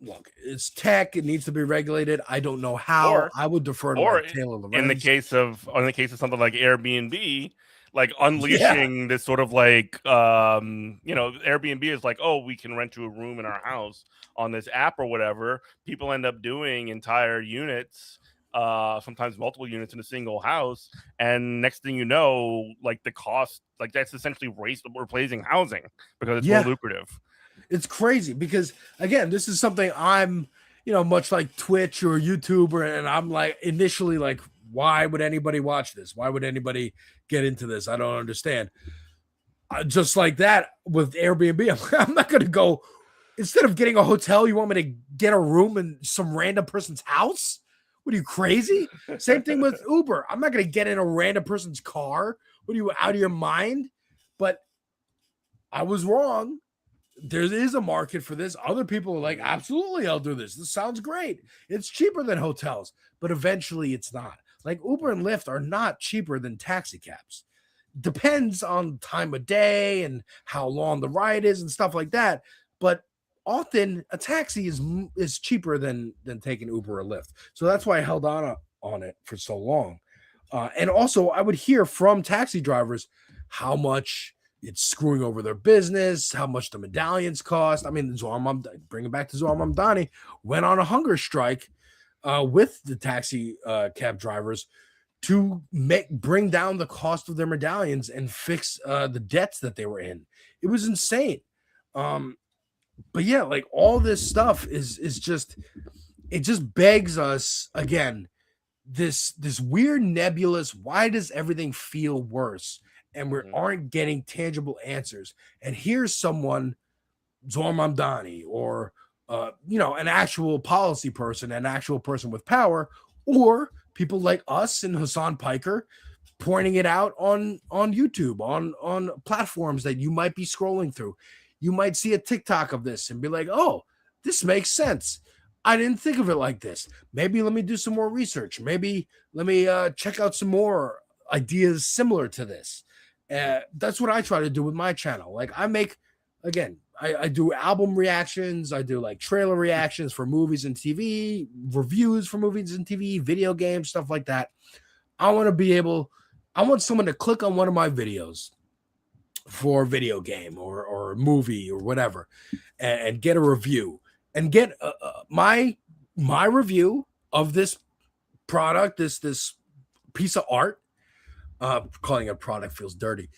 look, it's tech. It needs to be regulated. I don't know how. I would defer to like Taylor Lorenz. In the case of something like Airbnb, like unleashing this sort of like, Airbnb is like, oh, we can rent you a room in our house on this app or whatever. People end up doing entire units, sometimes multiple units in a single house. And next thing you know, like the cost, like that's essentially replacing housing because it's more lucrative. It's crazy because, again, this is something I'm, much like Twitch or YouTube, and I'm like initially like, why would anybody watch this? Why would anybody get into this? I don't understand. Just like that with Airbnb, I'm not going to go, instead of getting a hotel, you want me to get a room in some random person's house? What are you, crazy? Same thing with Uber. I'm not going to get in a random person's car. What are you, out of your mind? But I was wrong. There is a market for this. Other people are like, absolutely, I'll do this. This sounds great. It's cheaper than hotels, but eventually it's not. Like Uber and Lyft are not cheaper than taxi cabs. Depends on time of day and how long the ride is and stuff like that. But often a taxi is cheaper than taking Uber or Lyft. So that's why I held on it for so long. And also I would hear from taxi drivers how much it's screwing over their business, how much the medallions cost. I mean, bring it back to Zohar Mamdani, went on a hunger strike with the taxi cab drivers to bring down the cost of their medallions and fix the debts that they were in. It was insane. But yeah, like all this stuff is just, it just begs us again, this weird nebulous, why does everything feel worse? And we aren't getting tangible answers. And here's someone, Zohar Mamdani, or an actual policy person, an actual person with power, or people like us and Hassan Piker, pointing it out on YouTube, on platforms that you might be scrolling through. You might see a TikTok of this and be like, "Oh, this makes sense. I didn't think of it like this. Maybe let me do some more research. Maybe let me check out some more ideas similar to this." That's what I try to do with my channel. Like I make, again, I do album reactions. I do like trailer reactions for movies and TV, reviews for movies and TV, video games, stuff like that. I want to be able, I want someone to click on one of my videos for a video game or a movie or whatever, and get a review and get my review of this product, this piece of art. Calling it a product feels dirty.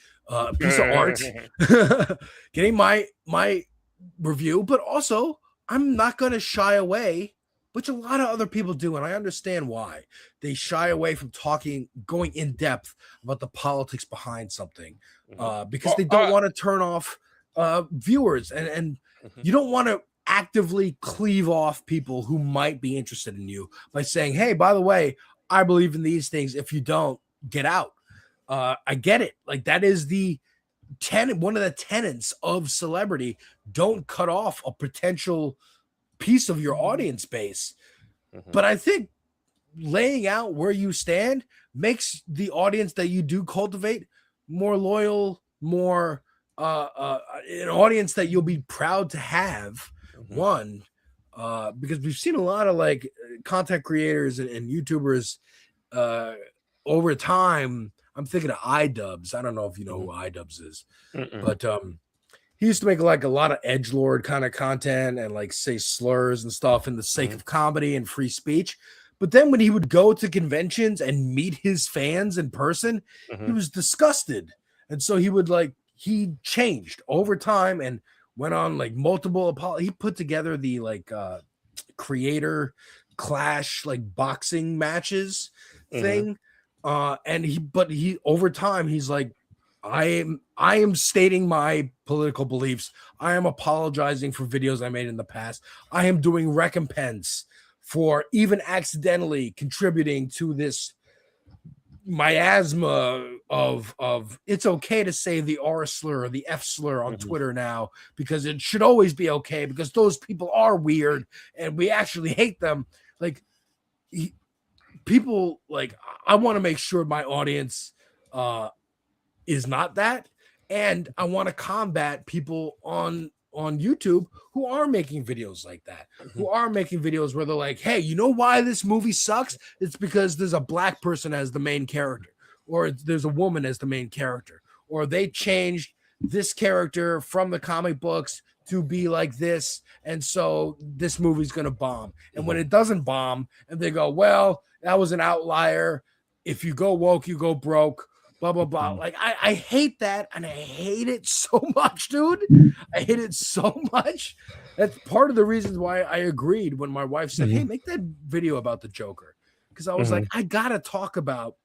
Piece of art. Getting my review, but also I'm not going to shy away, which a lot of other people do, and I understand why they shy away from going in depth about the politics behind something, because they don't want to turn off viewers, and you don't want to actively cleave off people who might be interested in you by saying, "Hey, by the way, I believe in these things. If you don't, get out." I get it. Like that is one of the tenets of celebrity. Don't cut off a potential piece of your audience base. But I think laying out where you stand makes the audience that you do cultivate more loyal, more an audience that you'll be proud to have. One, because we've seen a lot of like content creators and YouTubers over time. I'm thinking of iDubbbz. I don't know if you know who iDubbbz is, but he used to make like a lot of edgelord kind of content and like say slurs and stuff in the sake of comedy and free speech. But then when he would go to conventions and meet his fans in person, he was disgusted. And so he changed over time and went on like multiple he put together the like creator clash like boxing matches thing. And he over time he's like, I am stating my political beliefs. I am apologizing for videos I made in the past. I am doing recompense for even accidentally contributing to this miasma of it's okay to say the R slur or the F slur on Twitter now, because it should always be okay, because those people are weird and we actually hate them. Like people, like I want to make sure my audience is not that, and I want to combat people on YouTube who are making videos like that, who are making videos where they're like, "Hey, you know why this movie sucks? It's because there's a black person as the main character, or there's a woman as the main character, or they changed this character from the comic books to be like this, and so this movie's gonna bomb." And when it doesn't bomb, and they go, "Well, that was an outlier. If you go woke, you go broke." Blah blah blah. Like I hate that, and I hate it so much, dude. I hate it so much. That's part of the reasons why I agreed when my wife said, "Hey, make that video about the Joker," because I was like, I gotta talk about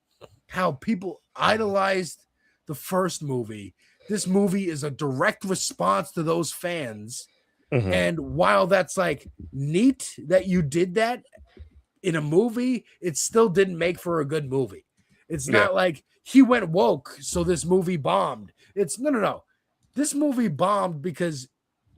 how people idolized the first movie. This movie is a direct response to those fans, and while that's like neat that you did that in a movie, it still didn't make for a good movie. It's not like he went woke, so this movie bombed. It's no. This movie bombed because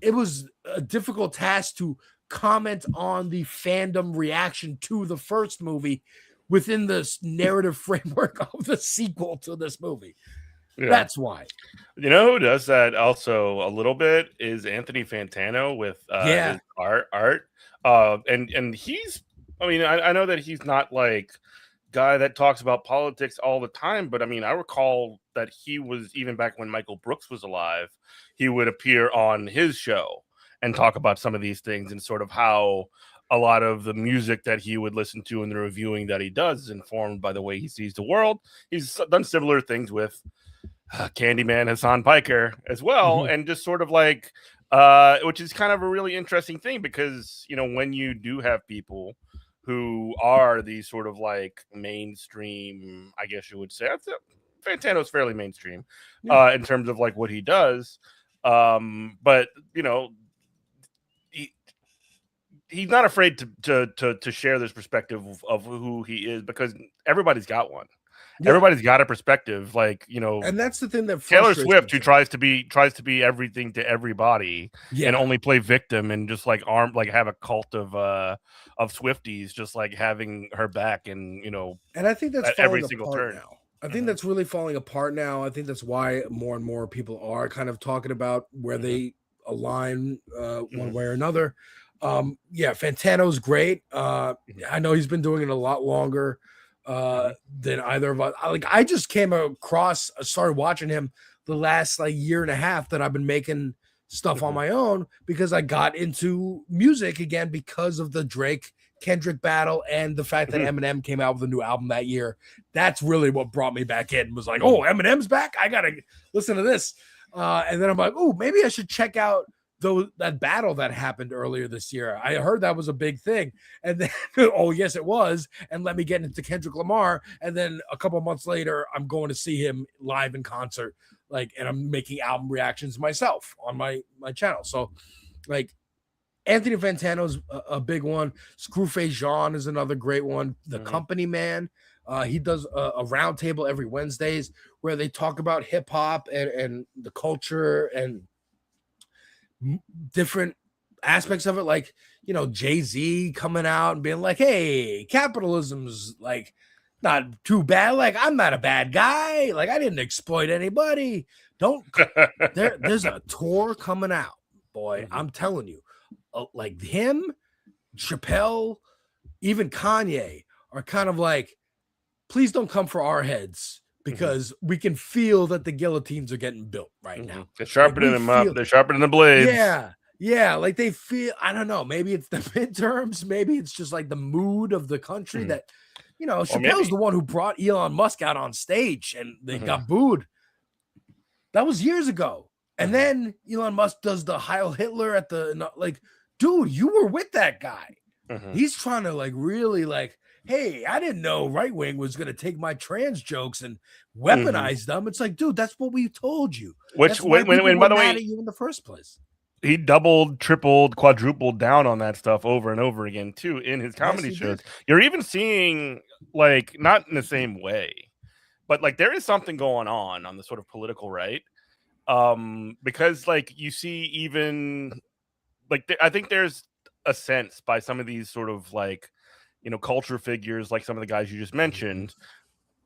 it was a difficult task to comment on the fandom reaction to the first movie within the narrative framework of the sequel to this movie. Yeah. That's why. You know who does that also a little bit is Anthony Fantano with his art. And he's, I mean, I know that he's not like guy that talks about politics all the time, but I mean, I recall that he was, even back when Michael Brooks was alive, he would appear on his show and talk about some of these things, and sort of how a lot of the music that he would listen to and the reviewing that he does is informed by the way he sees the world. He's done similar things with Candyman Hassan Piker as well, and just sort of like which is kind of a really interesting thing, because you know, when you do have people who are these sort of like mainstream, I guess you would say. Fantano's fairly mainstream in terms of like what he does. But you know, he's not afraid to share this perspective of who he is, because everybody's got one. Yeah. Everybody's got a perspective, like, you know, And that's the thing that Taylor frustrates Swift, me who too. tries to be everything to everybody and Yeah. only play victim and just like have a cult of Swifties just like having her back and, you know, And I think that's at every falling single apart turn. now. I think Mhm, that's really falling apart now. I think that's why more and more people are kind of talking about where mhm, they align one mhm, way or another. Yeah, Fantano's great. mhm, I know he's been doing it a lot longer mhm, than either of us. Like I just came across, started watching him the last like year and a half that I've been making stuff on mhm, my own because I got into music again because of the Drake Kendrick battle and the fact that mhm, Eminem came out with a new album that year. That's really what brought me back in. Was like, oh, mhm. Eminem's back. I gotta listen to this. And then I'm like, oh, maybe I should check out that battle that happened earlier this year. I heard that was a big thing. And then, oh yes, it was. And let me get into Kendrick Lamar. And then a couple months later, I'm going to see him live in concert. Like, and I'm making album reactions myself on my channel. So, like, Anthony Fantano's a big one. Screwface Jean is another great one. The Mhm. Company Man. He does a roundtable every Wednesdays where they talk about hip hop and the culture and different aspects of it. Like, you know, Jay-Z coming out and being like, hey, capitalism's like not too bad. Like, I'm not a bad guy. Like, I didn't exploit anybody. Don't there's a tour coming out, boy. Mhm, I'm telling you, like him, Chappelle, even Kanye are kind of like, please don't come for our heads mhm, because we can feel that the guillotines are getting built right now. mhm. They're Like sharpening we them up. feel, They're sharpening the blades. yeah, like they feel. I don't know. Maybe it's the midterms. Maybe it's just like the mood of the country Mhm. that, you know, Or Chappelle's maybe. the one who brought Elon Musk out on stage and they Mhm, got booed. That was years ago. And mhm, then Elon Musk does the Heil Hitler at the like, dude, you were with that guy. mhm, He's trying to like really like, hey, I didn't know right wing was gonna take my trans jokes and mhm. weaponize them. It's like, dude, that's what we told you. Which That's why people when were by the mad way, at you in the first place. he doubled, tripled, quadrupled down on that stuff over and over again too in his Yes, comedy he shows. did. You're even seeing like not in the same way, but like there is something going on the sort of political right. Because like you see even like I think there's a sense by some of these sort of like, you know, culture figures like some of the guys you just Mhm. mentioned,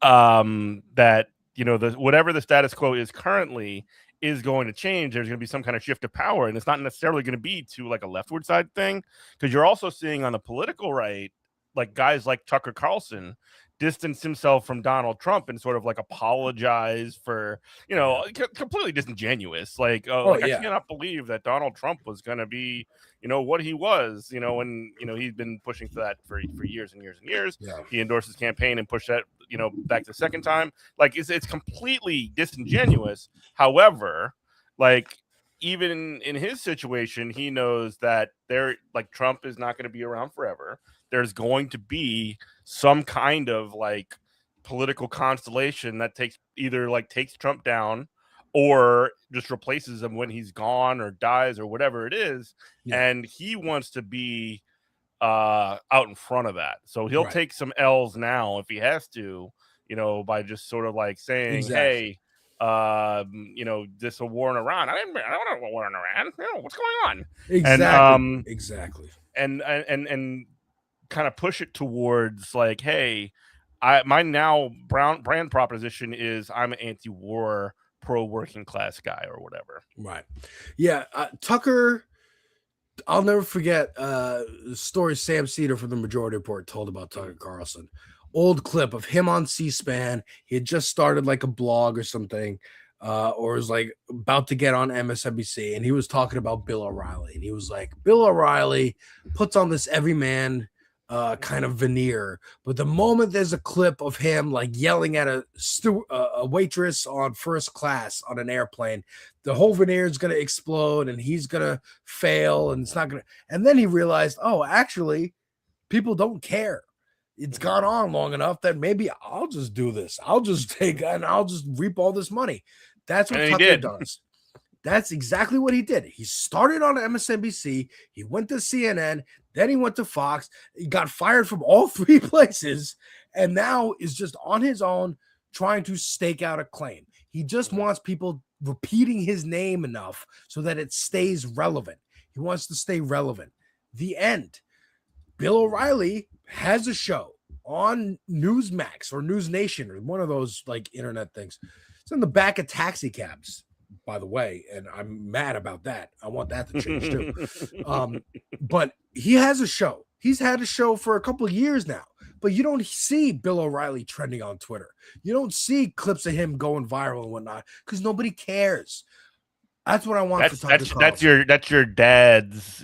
that, you know, the whatever the status quo is currently is going to change. There's going to be some kind of shift of power, and it's not necessarily going to be to like a leftward side thing, because you're also seeing on the political right, like guys like Tucker Carlson distance himself from Donald Trump and sort of like apologize for, you Yeah. know, completely disingenuous. Oh Like I yeah. cannot believe that Donald Trump was going to be, you know, what he was, you know, and you know he's been pushing for that for years and years and years. Yeah. He endorsed his campaign and pushed that, you know, back the second time. Like it's completely disingenuous. However, like even in his situation, he knows that there like Trump is not going to be around forever. There's going to be some kind of like political constellation that takes Trump down or just replaces him when he's gone or dies or whatever it is. Yeah. And he wants to be out in front of that. So he'll Right. take some L's now if he has to, you know, by just sort of like saying, Exactly. "Hey, you know, this a war in Iran. I don't want a war in Iran. You know, what's going on?" And Exactly. Exactly. and kind of push it towards like, "Hey, I my now brown brand proposition is I'm an anti-war, pro working class guy or whatever." Right. Yeah. Tucker, I'll never forget the story Sam Cedar from the Majority Report told about Tucker Mhm, Carlson. Old clip of him on C-SPAN. He had just started like a blog or something, or was like about to get on MSNBC, and he was talking about Bill O'Reilly. And he was like, Bill O'Reilly puts on this everyman kind of veneer, but the moment there's a clip of him like yelling at a waitress on first class on an airplane, the whole veneer is going to explode and he's going to fail and it's not going to. And then he realized, oh, actually, people don't care. It's mhm. gone on long enough that maybe I'll just do this. I'll just take and I'll just reap all this money. That's what And he Tucker did. does. That's exactly what he did. He started on MSNBC, he went to CNN, then he went to Fox. He got fired from all three places, and now is just on his own trying to stake out a claim. He just wants people repeating his name enough so that it stays relevant. He wants to stay relevant. The end. Bill O'Reilly has a show on Newsmax or News Nation or one of those like internet things. It's in the back of taxi cabs, by the way, and I'm mad about that. I want that to change too. But he has a show. He's had a show for a couple of years now, but you don't see Bill O'Reilly trending on Twitter. You don't see clips of him going viral and whatnot because nobody cares. That's what I want for Tucker Carlson. That's your dad's,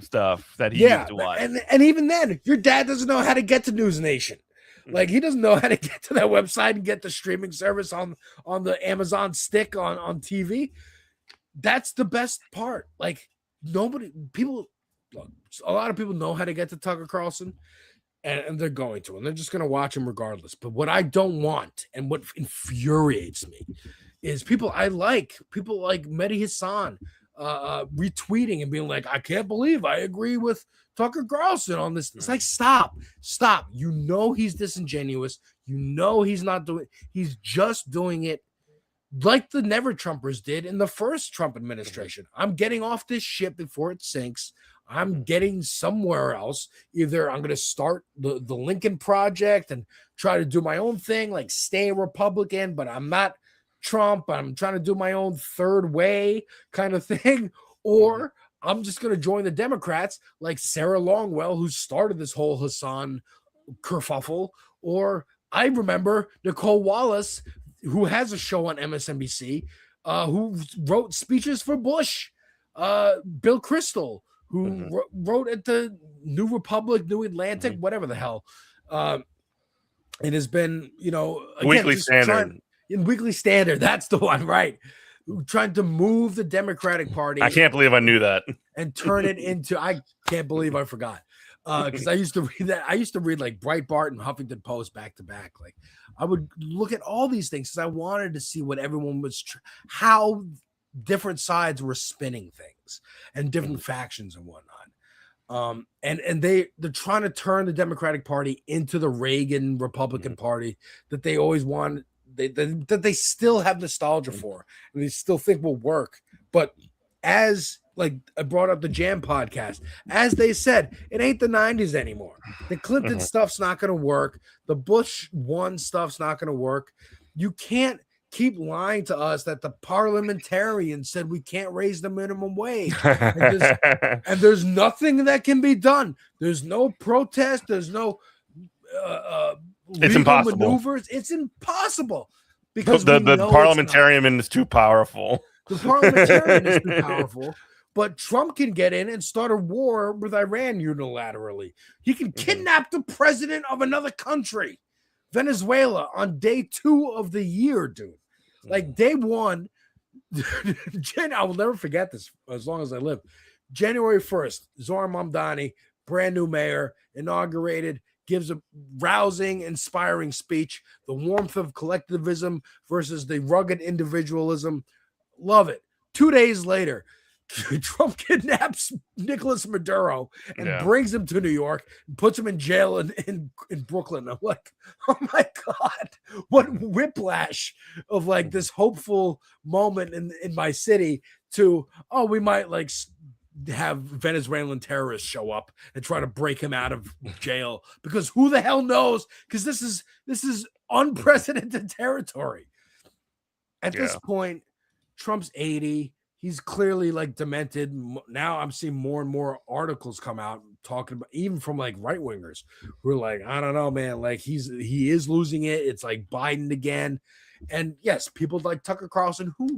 stuff that he used to watch. And even then, your dad doesn't know how to get to News Nation. Like, he doesn't know how to get to that website and get the streaming service on the Amazon stick on TV. That's the best part. Like, a lot of people know how to get to Tucker Carlson, and they're going to, and they're just going to watch him regardless. But what I don't want, and what infuriates me, is people like Mehdi Hassan retweeting and being like, I can't believe I agree with Tucker Carlson on this. It's like, stop. You know he's disingenuous. You know he's just doing it like the Never Trumpers did in the first Trump administration. I'm getting off this ship before it sinks. I'm getting somewhere else. Either I'm going to start the Lincoln Project and try to do my own thing, like stay a Republican, but I'm not Trump. I'm trying to do my own third way kind of thing. Or I'm just going to join the Democrats like Sarah Longwell, who started this whole Hassan kerfuffle. Or I remember Nicole Wallace, who has a show on MSNBC, who wrote speeches for Bush. Bill Kristol, who wrote at the New Republic, New Atlantic, whatever the hell. It has been, again, Weekly Standard. In Weekly Standard, that's the one, right? Trying to move the Democratic Party. I can't believe I knew that. And turn it into, I can't believe I forgot. Because I used to read that. I used to read like Breitbart and Huffington Post back to back. Like, I would look at all these things because I wanted to see what everyone was, how different sides were spinning things and different factions and whatnot. And they're trying to turn the Democratic Party into the Reagan Republican Party that they always wanted. That they still have nostalgia for and they still think will work. But as like I brought up the Jam podcast, as they said, it ain't the 90s anymore. The Clinton stuff's not going to work. The Bush 1 stuff's not going to work. You can't keep lying to us that the parliamentarians said we can't raise the minimum wage. And there's nothing that can be done. There's no protest. There's no it's impossible maneuvers. It's impossible because the parliamentarian is too powerful. The parliamentarian is too powerful, but Trump can get in and start a war with Iran unilaterally. He can kidnap the president of another country, Venezuela, on day 2 of the year, dude. Like day 1, I will never forget this as long as I live. January 1st, Zohran Mamdani, brand new mayor, inaugurated, gives a rousing, inspiring speech, the warmth of collectivism versus the rugged individualism. Love it. 2 days later, Trump kidnaps Nicolas Maduro and brings him to New York and puts him in jail in Brooklyn. I'm like, oh my God, what whiplash of like this hopeful moment in my city to, oh, we might like have Venezuelan terrorists show up and try to break him out of jail because who the hell knows? Because this is unprecedented territory. At this point, Trump's 80. He's clearly like demented. Now I'm seeing more and more articles come out talking about, even from like right wingers who are like, I don't know, man, like he is losing it. It's like Biden again. And yes, people like Tucker Carlson who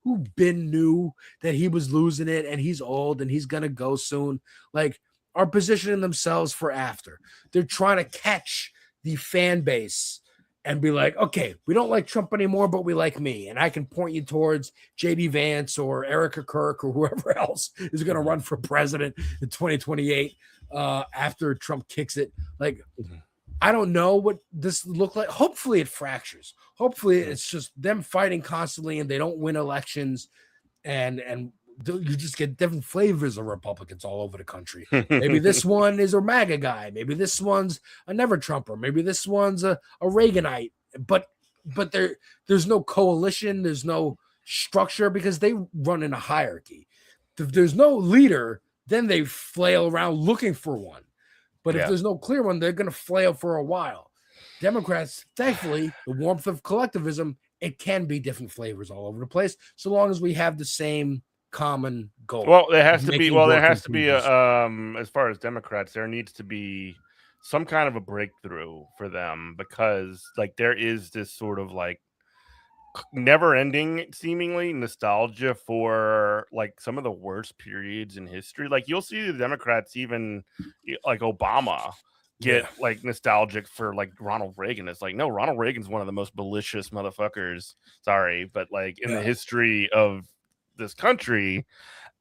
knew that he was losing it and he's old and he's going to go soon, like are positioning themselves for after. They're trying to catch the fan base and be like, okay, we don't like Trump anymore, but we like me. And I can point you towards J.D. Vance or Erica Kirk or whoever else is going to run for president in 2028 after Trump kicks it. Like, I don't know what this look like. Hopefully it fractures. Hopefully it's just them fighting constantly and they don't win elections. and you just get different flavors of Republicans all over the country. Maybe this one is a MAGA guy. Maybe this one's a never Trumper. Maybe this one's a Reaganite. But there's no coalition. There's no structure because they run in a hierarchy. If there's no leader, then they flail around looking for one. But if there's no clear one, they're going to flail for a while. Democrats, thankfully, the warmth of collectivism, it can be different flavors all over the place, so long as we have the same common goal. Well, there has to be. Well, there has to be a, as far as Democrats, there needs to be some kind of a breakthrough for them, because like there is this sort of like never-ending, seemingly, nostalgia for like some of the worst periods in history. Like you'll see the Democrats, even like Obama, get like nostalgic for like Ronald Reagan. It's like, no, Ronald Reagan's one of the most malicious motherfuckers. Sorry, but like in the history of this country.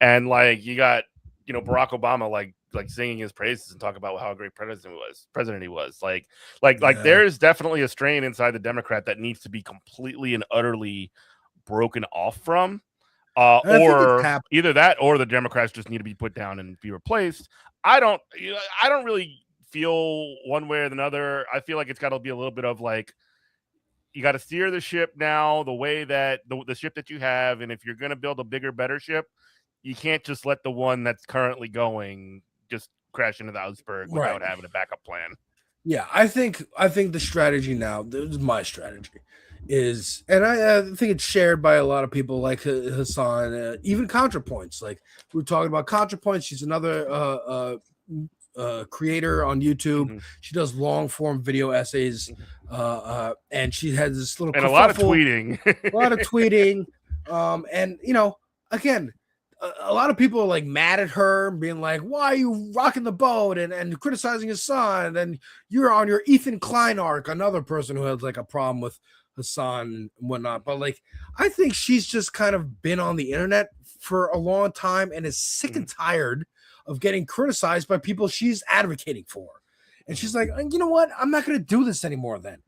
And like you got, you know, Barack Obama like singing his praises and talk about how a great president he was. Like there's definitely a strain inside the Democrat that needs to be completely and utterly broken off from. Or either that or the Democrats just need to be put down and be replaced. I don't really feel one way or another. I feel like it's got to be a little bit of like, you got to steer the ship now the way that the ship that you have, and if you're going to build a bigger, better ship, you can't just let the one that's currently going just crash into the iceberg without having a backup plan. Yeah, I think the strategy now, this is my strategy, is, and I think it's shared by a lot of people like Hassan, even ContraPoints. Like we were talking about ContraPoints. She's another creator on YouTube. She does long form video essays, and she has this little and a lot of tweeting, and you know, again, a lot of people are like mad at her, being like, "Why are you rocking the boat?" and criticizing his son. And you're on your Ethan Klein arc, another person who has like a problem with Hassan and whatnot. But like, I think she's just kind of been on the internet for a long time and is sick and tired of getting criticized by people she's advocating for. And she's like, you know what? I'm not going to do this anymore. Then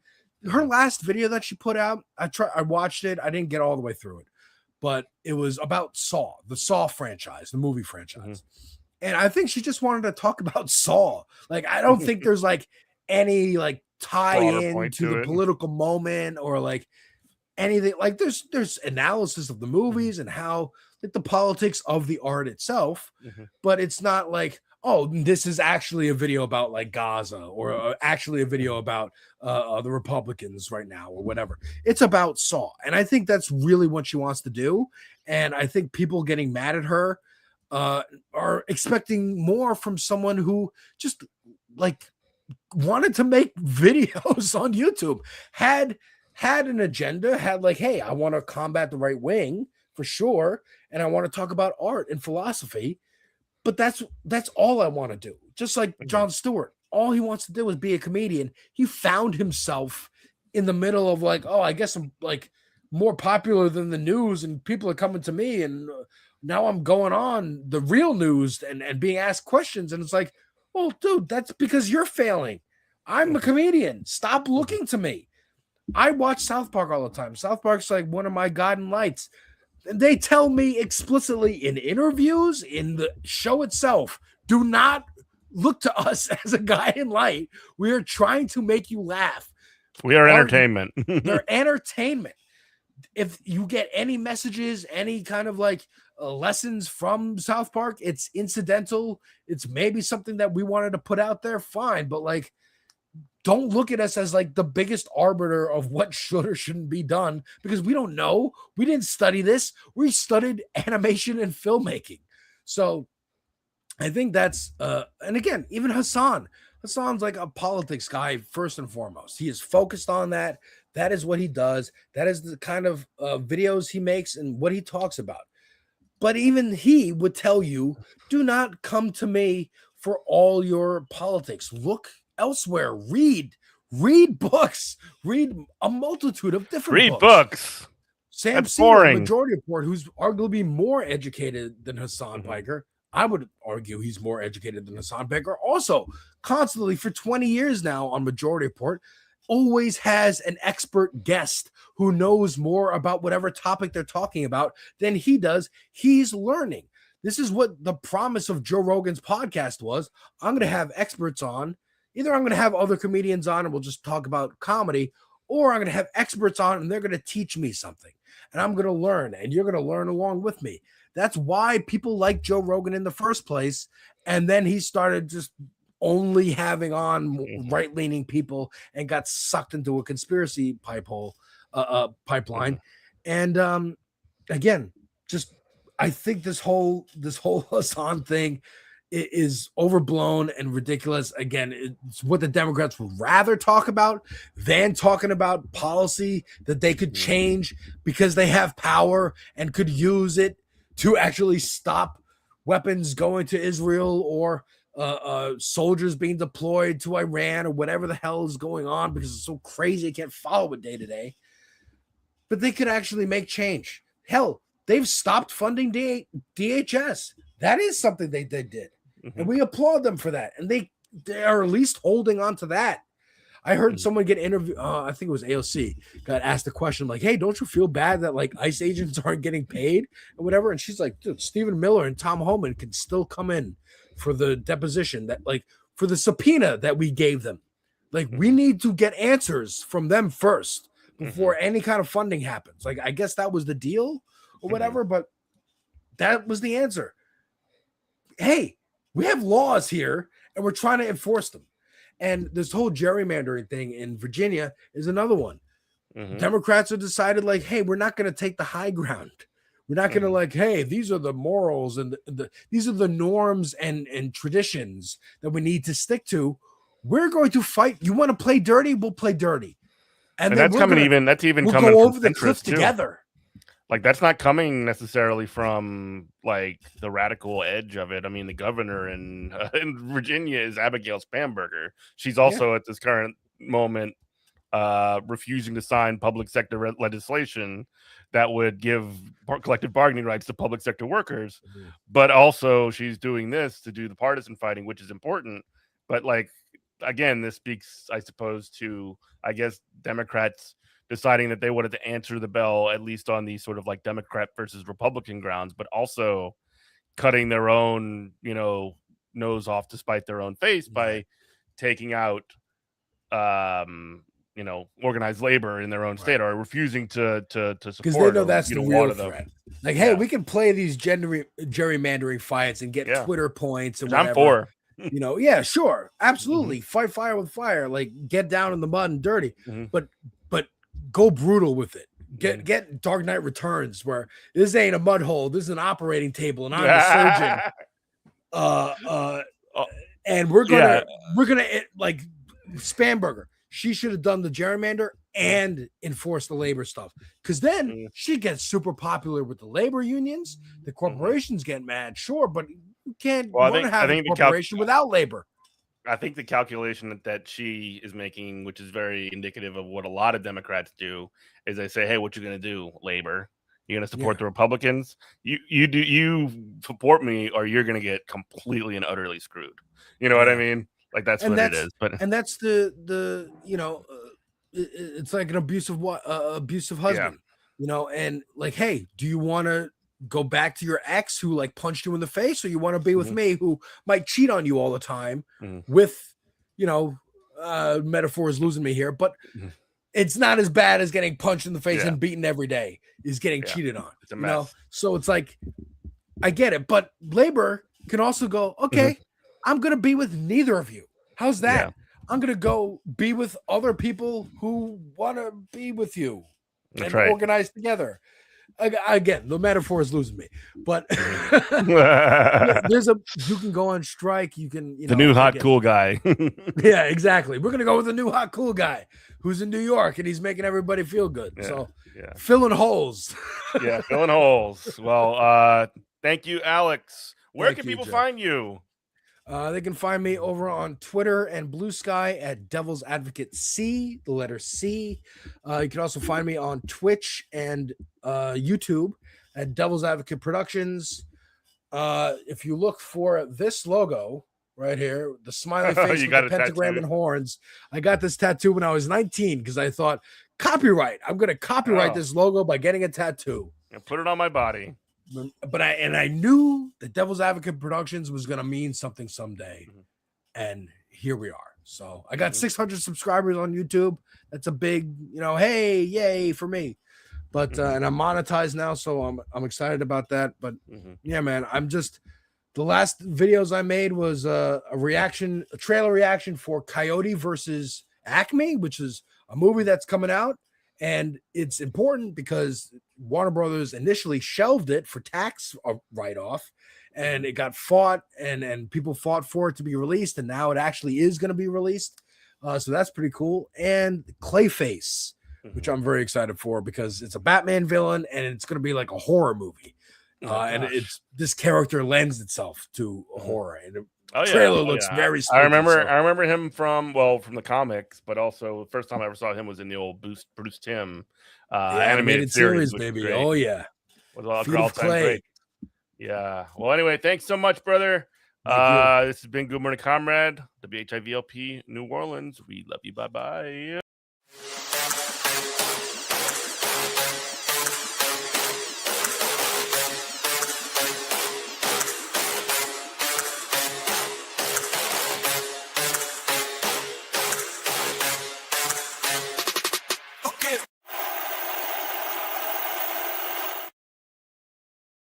her last video that she put out, I watched it. I didn't get all the way through it, but it was about Saw, the Saw franchise, the movie franchise. And I think she just wanted to talk about Saw. Like, I don't think there's like any like tie in to the political moment or like anything. Like there's analysis of the movies and how like the politics of the art itself, but it's not like, oh, this is actually a video about like Gaza or actually a video about the Republicans right now or whatever. It's about Saw. And I think that's really what she wants to do. And I think people getting mad at her are expecting more from someone who just like wanted to make videos on YouTube, had an agenda, had like, hey, I want to combat the right wing for sure. And I want to talk about art and philosophy. But that's all I want to do. Just like Jon Stewart, all he wants to do is be a comedian. He found himself in the middle of like, oh, I guess I'm like more popular than the news and people are coming to me. And now I'm going on the real news and being asked questions. And it's like, well, dude, that's because you're failing. I'm a comedian. Stop looking to me. I watch South Park all the time. South Park's like one of my guiding lights. They tell me explicitly in interviews, in the show itself, do not look to us as a guiding light. We are trying to make you laugh. We are entertainment. They're entertainment. If you get any messages, any kind of like lessons from South Park, it's incidental. It's maybe something that we wanted to put out there. Fine. But like, don't look at us as like the biggest arbiter of what should or shouldn't be done, because we don't know. We didn't study this. We studied animation and filmmaking. So I think that's, and again, even Hassan's like a politics guy first and foremost. He is focused on that. That is what he does. That is the kind of videos he makes and what he talks about. But even he would tell you, do not come to me for all your politics. Look elsewhere. Read books. Read a multitude of different books. Sam Seymour, Majority Report, who's arguably more educated than Hassan Piker. I would argue he's more educated than Hassan Piker. Also, constantly for 20 years now on Majority Report, always has an expert guest who knows more about whatever topic they're talking about than he does. He's learning. This is what the promise of Joe Rogan's podcast was. I'm going to have experts on. Either I'm going to have other comedians on and we'll just talk about comedy, or I'm going to have experts on and they're going to teach me something. And I'm going to learn, and you're going to learn along with me. That's why people like Joe Rogan in the first place. And then he started just only having on right-leaning people and got sucked into a conspiracy pipeline. And again, just I think this whole Hassan thing is overblown and ridiculous. Again, it's what the Democrats would rather talk about than talking about policy that they could change because they have power and could use it to actually stop weapons going to Israel or soldiers being deployed to Iran or whatever the hell is going on, because it's so crazy I can't follow it day to day. But they could actually make change. Hell, they've stopped funding DHS. That is something they did. And we applaud them for that. And they are at least holding on to that. I heard someone get interviewed. I think it was AOC got asked a question like, "Hey, don't you feel bad that like ICE agents aren't getting paid or whatever?" And she's like, "Dude, Stephen Miller and Tom Homan can still come in for the deposition, that like for the subpoena that we gave them. Like we need to get answers from them first before any kind of funding happens." Like I guess that was the deal or whatever, but that was the answer. Hey, we have laws here and we're trying to enforce them. And this whole gerrymandering thing in Virginia is another one. Democrats have decided like, hey, we're not going to take the high ground. We're not going to like, hey, these are the morals and these are the norms and traditions that we need to stick to. We're going to fight. You want to play dirty? We'll play dirty. And then that's coming we'll coming go over the cliff together. Like that's not coming necessarily from like the radical edge of it. I mean, the governor in Virginia is Abigail Spanberger. She's also at this current moment refusing to sign public sector legislation that would give collective bargaining rights to public sector workers. But also she's doing this to do the partisan fighting, which is important. But like, again, this speaks, I suppose, to, I guess, Democrats deciding that they wanted to answer the bell, at least on these sort of like Democrat versus Republican grounds, but also cutting their own, nose off to spite their own face by taking out, organized labor in their own state, or refusing to support. Because they know that's the real threat. Like, hey, we can play these gerrymandering fights and get Twitter points and whatever. I'm for. Yeah, sure, absolutely. Fight fire with fire, like get down in the mud and dirty, but go brutal with it. Get Dark Knight Returns, where this ain't a mud hole, this is an operating table, and I'm the surgeon. And we're gonna like Spanberger. She should have done the gerrymander and enforce the labor stuff, because then she gets super popular with the labor unions. The corporations get mad, sure, but you can't have a corporation without labor. I think the calculation that she is making, which is very indicative of what a lot of Democrats do, is they say, "Hey, what you going to do, labor? You're going to support the Republicans? You support me, or you're going to get completely and utterly screwed." You know what I mean? Like that's what it is. But and that's the it's like an abusive husband, and like, hey, do you want to go back to your ex who like punched you in the face, or you want to be with me who might cheat on you all the time with, metaphor is losing me here, but it's not as bad as getting punched in the face and beaten every day is getting cheated on. It's a mess. So it's like, I get it, but labor can also go, okay, I'm going to be with neither of you. How's that? Yeah. I'm going to go be with other people who want to be with you and organize together. Again, the metaphor is losing me, but you can go on strike. You can, the new hot cool guy. Yeah, exactly. We're going to go with the new hot cool guy who's in New York and he's making everybody feel good. So filling holes. Filling holes. Well, thank you, Alex. Where can people find you? They can find me over on Twitter and Blue Sky at Devil's Advocate C, the letter C. You can also find me on Twitch and YouTube at Devil's Advocate Productions. If you look for this logo, right here, the smiley face You with got the a pentagram tattoo? and horns. I got this tattoo when I was 19 because I thought copyright. I'm going to copyright Oh, this logo by getting a tattoo. and put it on my body. But I knew that Devil's Advocate Productions was going to mean something someday, and here we are. So I got 600 subscribers on YouTube. That's a big, hey, yay for me. But and I'm monetized now, so I'm excited about that. But yeah, man, the last videos I made was a trailer reaction for Coyote versus Acme, which is a movie that's coming out. And it's important because Warner Brothers initially shelved it for tax write-off, and it got fought, and people fought for it to be released, and now it actually is going to be released. So that's pretty cool. And Clayface, which I'm very excited for because it's a Batman villain, and it's going to be like a horror movie. And this character lends itself to horror, and the trailer looks very spooky. I remember him from the comics, but also the first time I ever saw him was in the old Bruce Timm animated series, baby. Oh yeah, was all time great. Yeah. Well, anyway, thanks so much, brother. This has been Good Morning Comrade, WHIVLP New Orleans. We love you. Bye bye.